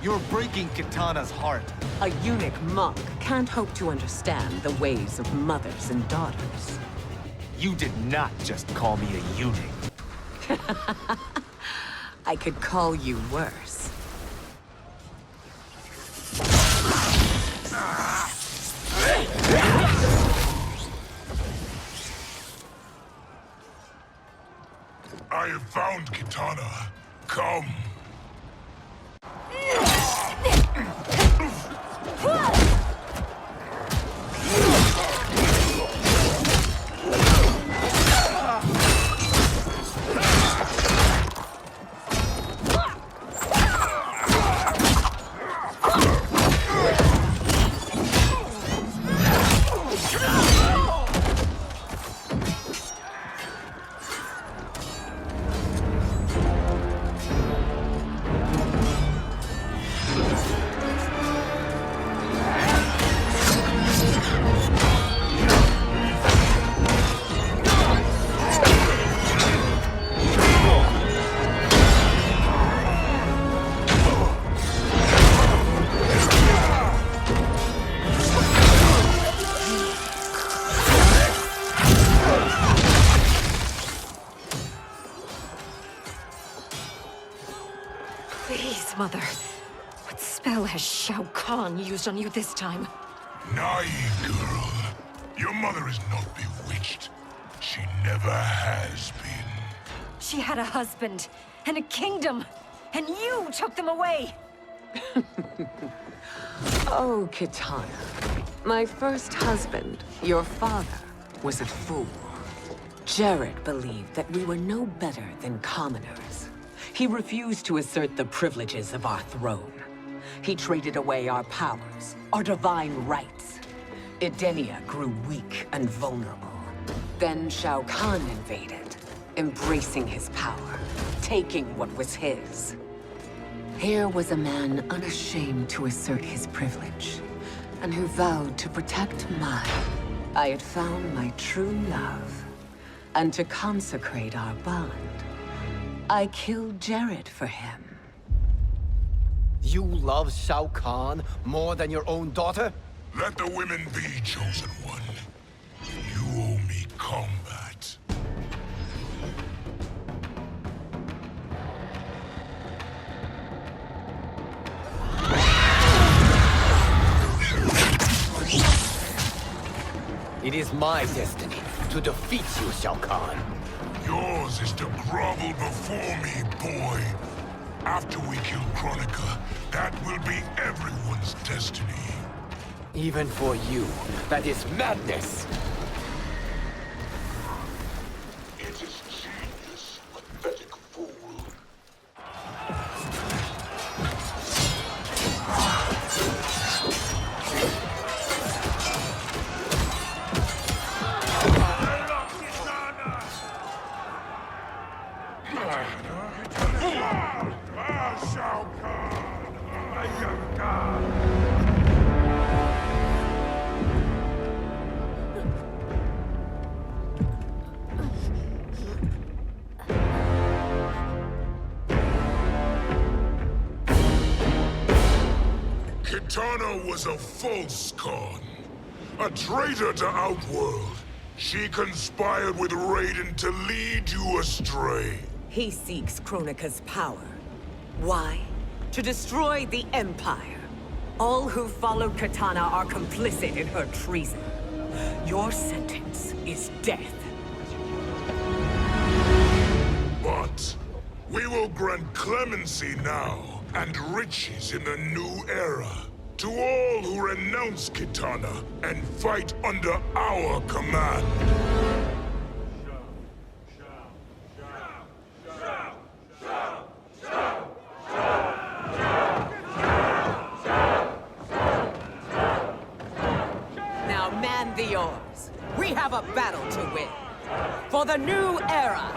You're breaking Kitana's heart. A eunuch monk can't hope to understand the ways of mothers and daughters. You did not just call me a eunuch. I could call you worse. I have found Kitana. Come. Please, Mother. What spell has Shao Kahn used on you this time? Naive girl. Your mother is not bewitched. She never has been. She had a husband and a kingdom, and you took them away! Oh, Kitana. My first husband, your father, was a fool. Jarrett believed that we were no better than commoners. He refused to assert the privileges of our throne. He traded away our powers, our divine rights. Edenia grew weak and vulnerable. Then Shao Kahn invaded, embracing his power, taking what was his. Here was a man unashamed to assert his privilege, and who vowed to protect mine. I had found my true love, and to consecrate our bond, I killed Jarrett for him. You love Shao Kahn more than your own daughter? Let the women be, chosen one. You owe me combat. It is my destiny to defeat you, Shao Kahn. Yours is to grovel before me, boy. After we kill Kronika, that will be everyone's destiny. Even for you, that is madness! It is genius, pathetic fool. Shao Kahn, my young god. Kitana was a false Khan, a traitor to Outworld. She conspired with Raiden to lead you astray. He seeks Kronika's power. Why? To destroy the Empire. All who followed Kitana are complicit in her treason. Your sentence is death. But we will grant clemency now and riches in the new era to all who renounce Kitana and fight under our command. have a battle to win. For the new era!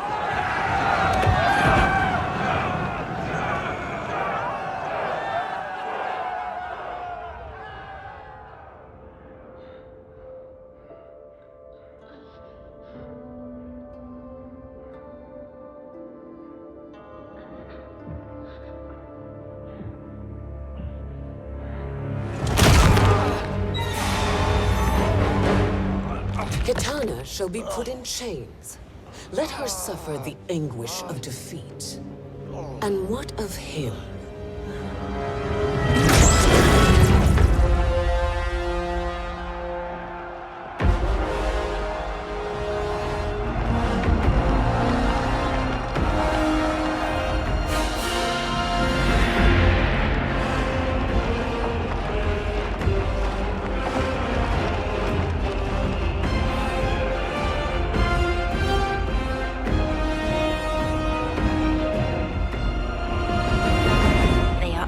Kitana shall be put in chains. Let her suffer the anguish of defeat. And what of him?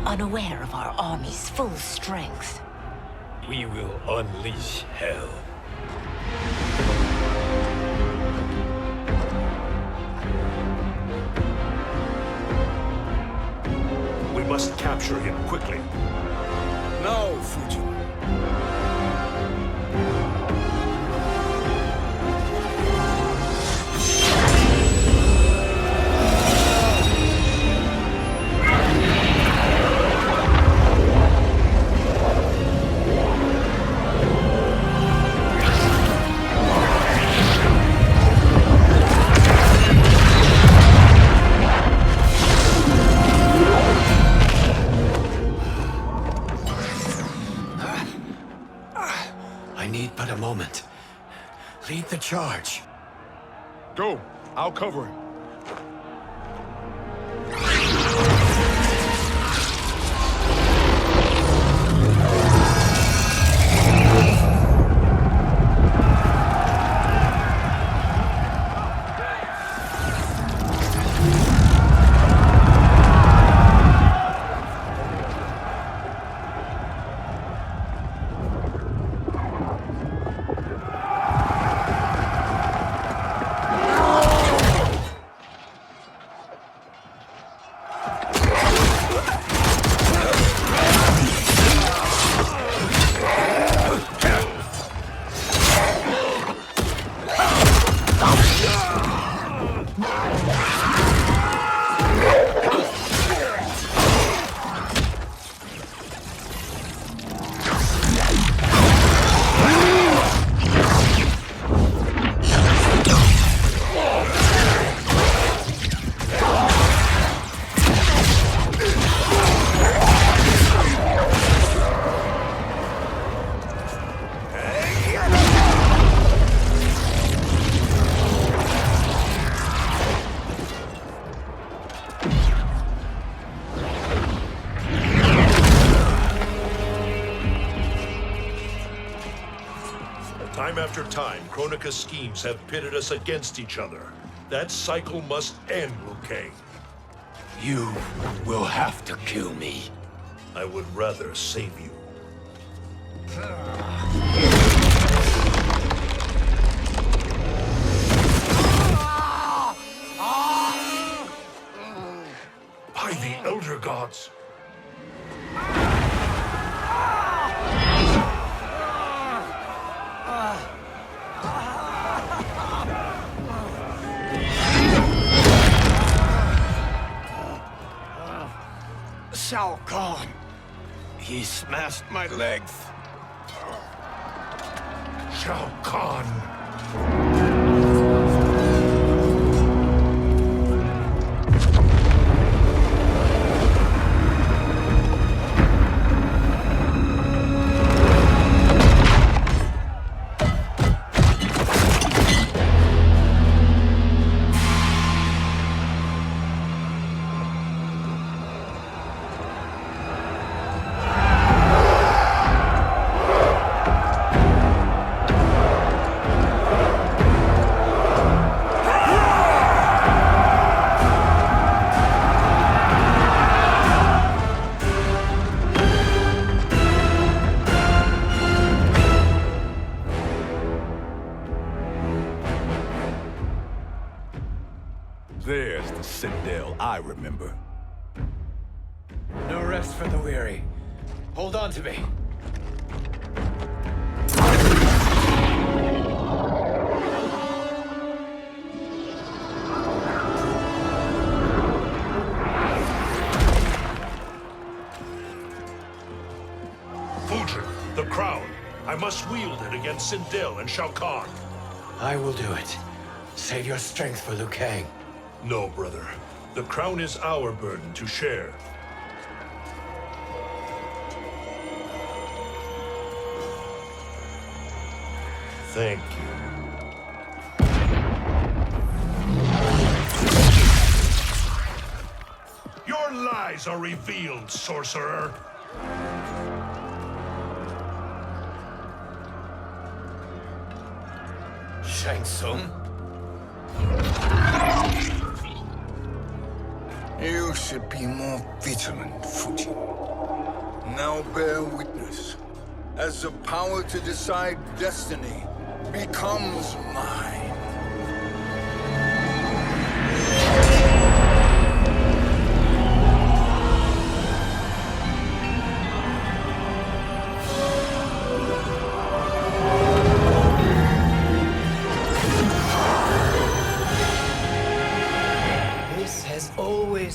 Unaware of our army's full strength. We will unleash hell. We must capture him quickly. No, Fujin. Lead the charge. Go. I'll cover him. Time after time, Kronika's schemes have pitted us against each other. That cycle must end, Liu Kang. You will have to kill me. I would rather save you. By the Elder Gods! Shao Kahn. He smashed my legs. Shao Kahn. Sindel I remember. No rest for the weary. Hold on to me. Fujin, the crown. I must wield it against Sindel and Shao Kahn. I will do it. Save your strength for Liu Kang. No, brother. The crown is our burden to share. Thank you. Your lies are revealed, sorcerer. Shang Tsung? You should be more vigilant, Fujin. Now bear witness, as the power to decide destiny becomes mine.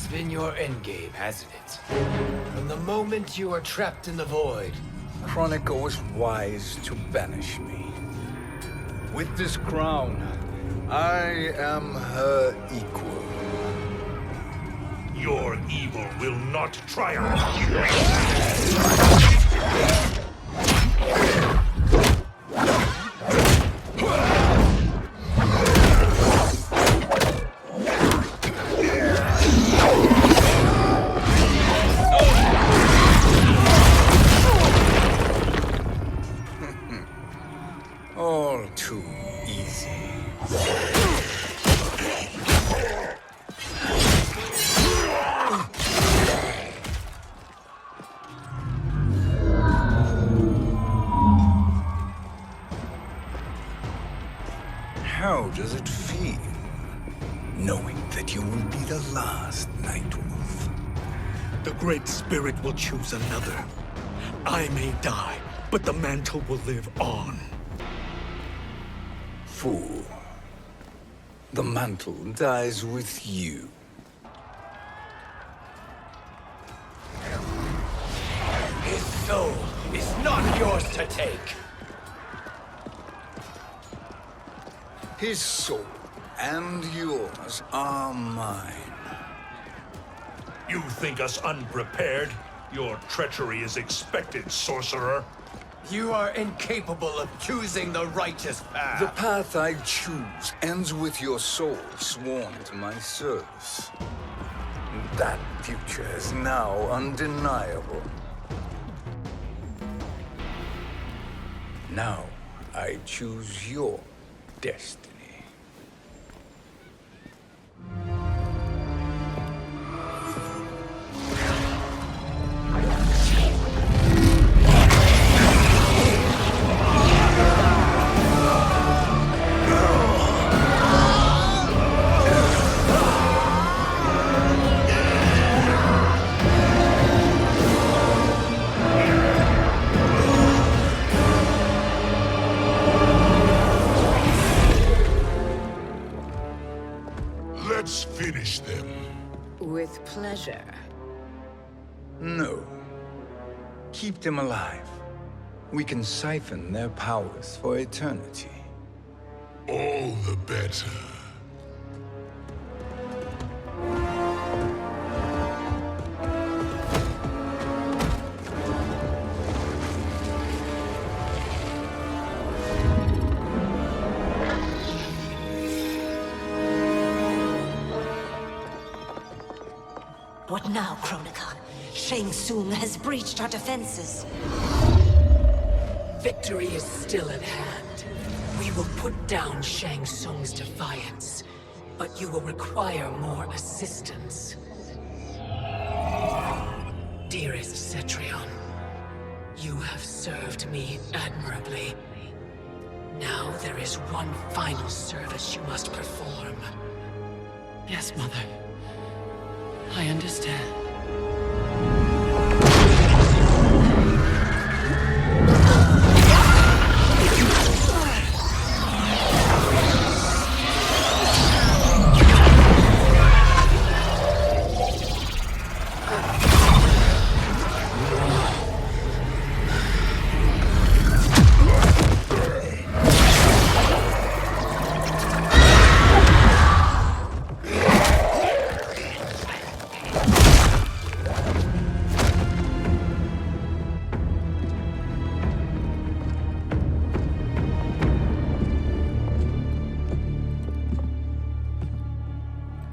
Been your endgame, hasn't it? From the moment you were trapped in the void. Kronika was wise to banish me. With this crown, I am her equal. Your evil will not triumph. All too easy. How does it feel, knowing that you will be the last Nightwolf? The Great Spirit will choose another. I may die, but the mantle will live on. Fool. The mantle dies with you. His soul is not yours to take. His soul and yours are mine. You think us unprepared? Your treachery is expected, sorcerer. You are incapable of choosing the righteous path. The path I choose ends with your soul sworn to my service. That future is now undeniable. Now I choose your destiny. Let's finish them. With pleasure. No. Keep them alive. We can siphon their powers for eternity. All the better. What now, Kronika? Shang Tsung has breached our defenses. Victory is still at hand. We will put down Shang Tsung's defiance, but you will require more assistance. Dearest Cetrion, you have served me admirably. Now there is one final service you must perform. Yes, Mother. I understand.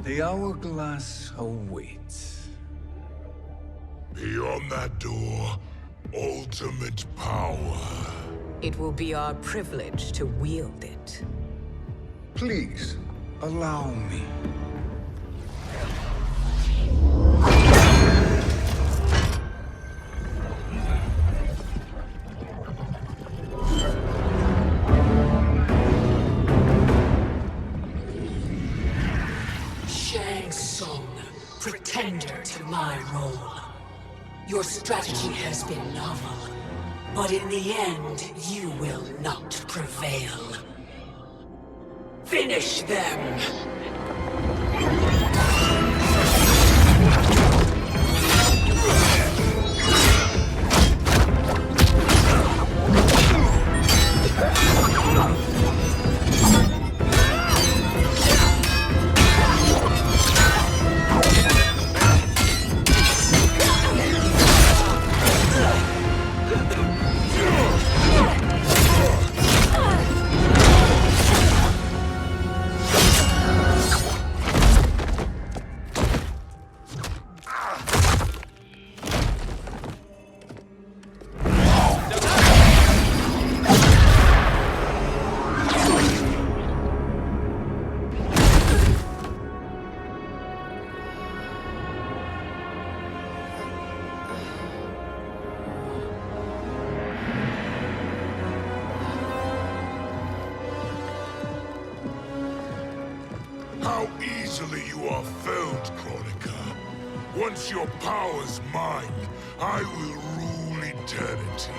The hourglass awaits. Beyond that door, ultimate power. It will be our privilege to wield it. Please, allow me. Pretender to my role. Your strategy has been novel, but in the end, you will not prevail. Finish them! How easily you are felled, Kronika. Once your power's mine, I will rule eternity.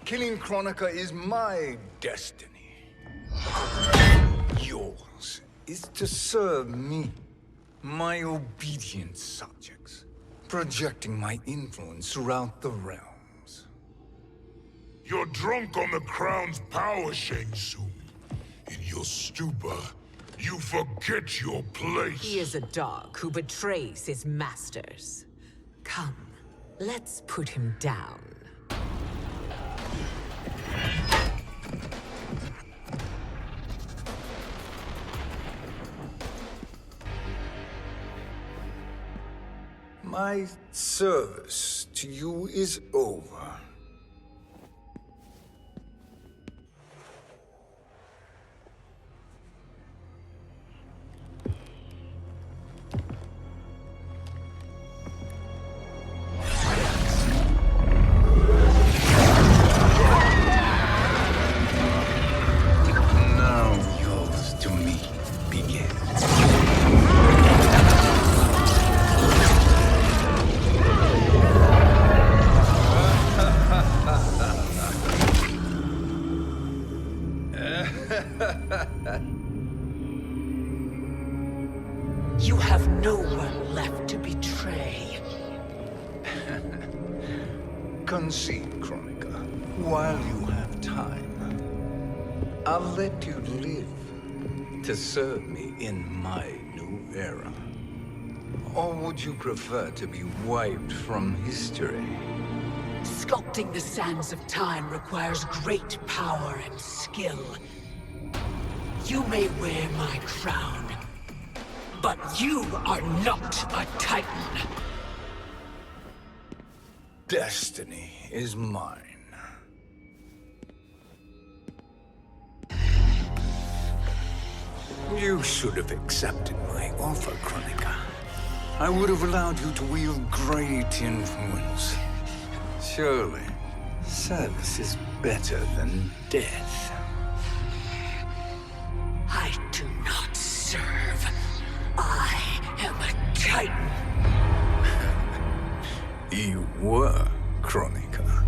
Killing Kronika is my destiny. Yours is to serve me, my obedient subjects, projecting my influence throughout the realms. You're drunk on the crown's power, Shang Tsung. In your stupor, you forget your place. He is a dog who betrays his masters. Come, let's put him down. My service to you is over. Now yours to me begins. You have no one left to betray. Concede, Kronika, while you have time. I'll let you live to serve me in my new era. Or would you prefer to be wiped from history? Sculpting the sands of time requires great power and skill. You may wear my crown, but you are not a Titan. Destiny is mine. You should have accepted my offer, Kronika. I would have allowed you to wield great influence. Surely, service is better than death. I do not serve. I am a Titan. You were Kronika.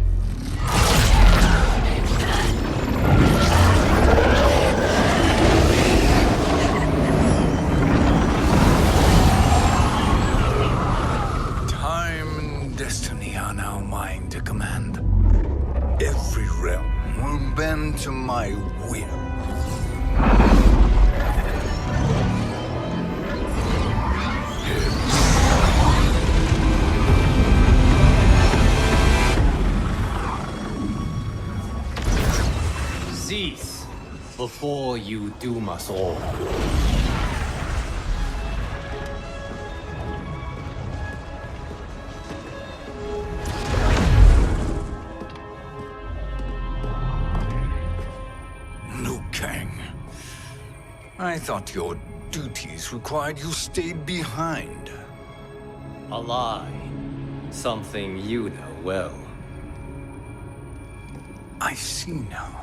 Time and destiny are now mine to command. Every realm will bend to my will. Cease before you doom us all. Liu Kang. I thought your duties required you stayed behind. A lie. Something you know well. I see now.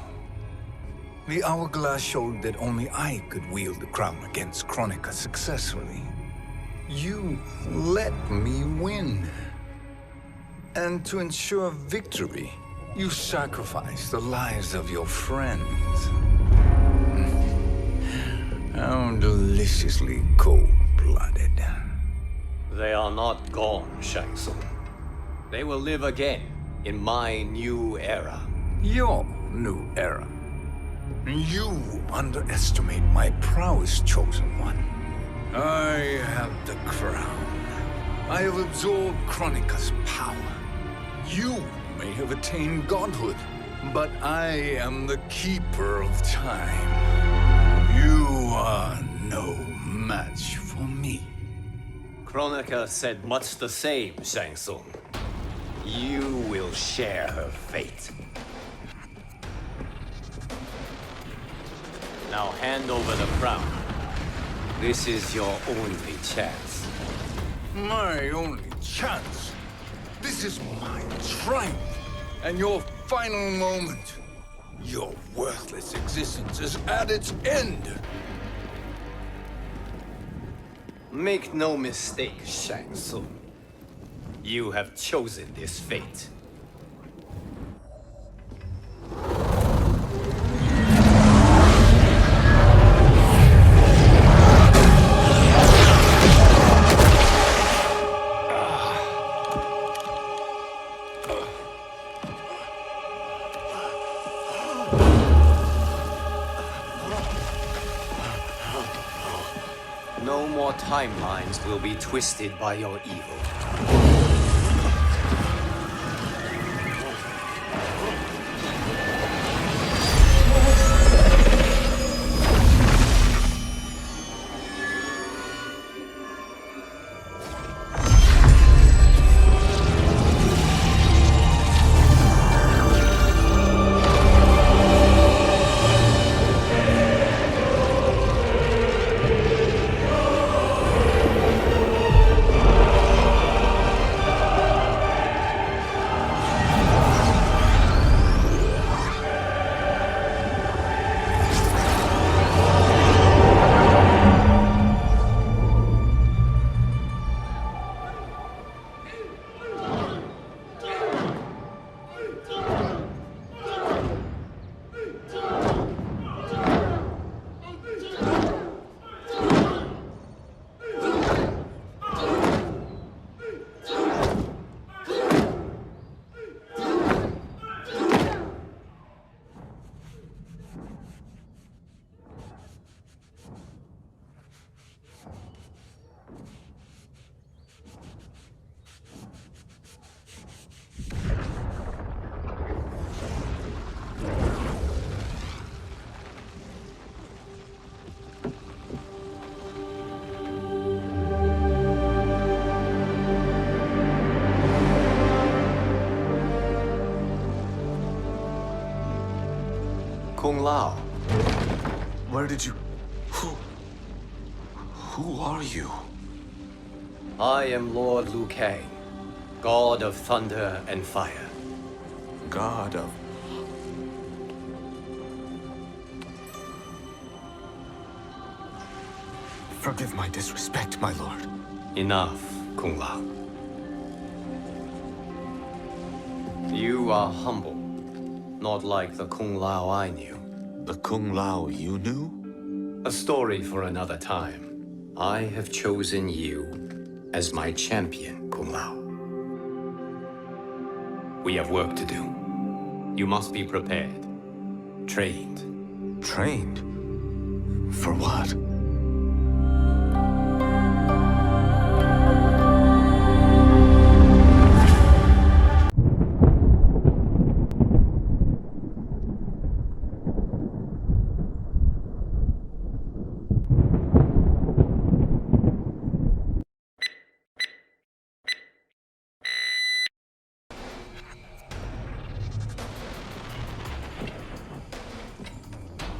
The hourglass showed that only I could wield the crown against Kronika successfully. You let me win. And to ensure victory, you sacrificed the lives of your friends. How deliciously cold-blooded. They are not gone, Shang Tsung. They will live again in my new era. Your new era. You underestimate my prowess, Chosen One. I have the crown. I have absorbed Kronika's power. You may have attained godhood, but I am the keeper of time. You are no match for me. Kronika said much the same, Shang Tsung. You will share her fate. Now hand over the crown. This is your only chance. My only chance? This is my triumph, and your final moment. Your worthless existence is at its end. Make no mistake, Shang Tsung. You have chosen this fate. No more timelines will be twisted by your evil. Kung Lao. Where did you... Who are you? I am Lord Liu Kang, God of thunder and fire. god of... Forgive my disrespect, my lord. Enough, Kung Lao. You are humble, not like the Kung Lao I knew. The Kung Lao you knew? A story for another time. I have chosen you as my champion, Kung Lao. We have work to do. You must be prepared. Trained. Trained? For what?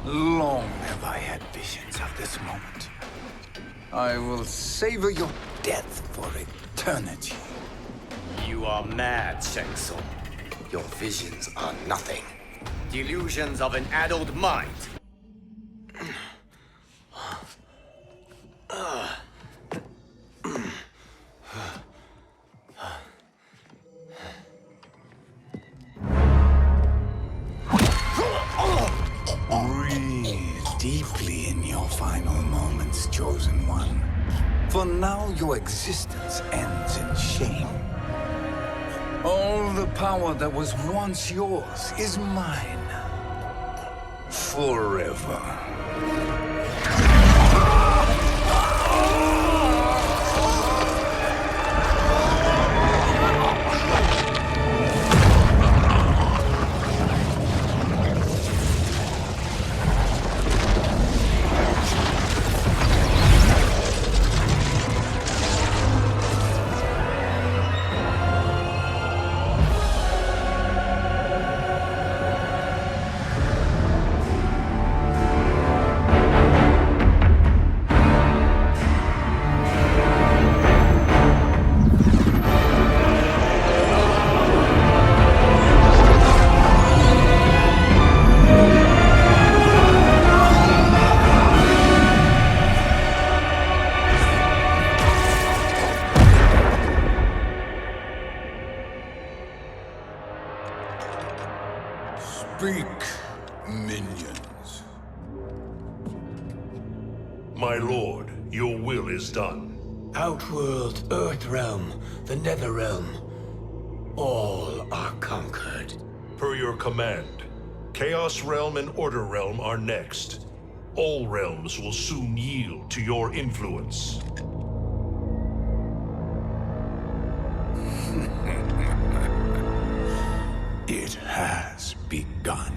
Long have I had visions of this moment. I will savor your death for eternity. You are mad, Shang Tsung. Your visions are nothing. Delusions of an addled mind. Breathe deeply in your final moments, Chosen One. For now your existence ends in shame. All the power that was once yours is mine. Forever. Speak, minions. My lord, your will is done. Outworld, Earthrealm, the Netherrealm. All are conquered. Per your command, Chaos Realm and Order Realm are next. All realms will soon yield to your influence. It has begun.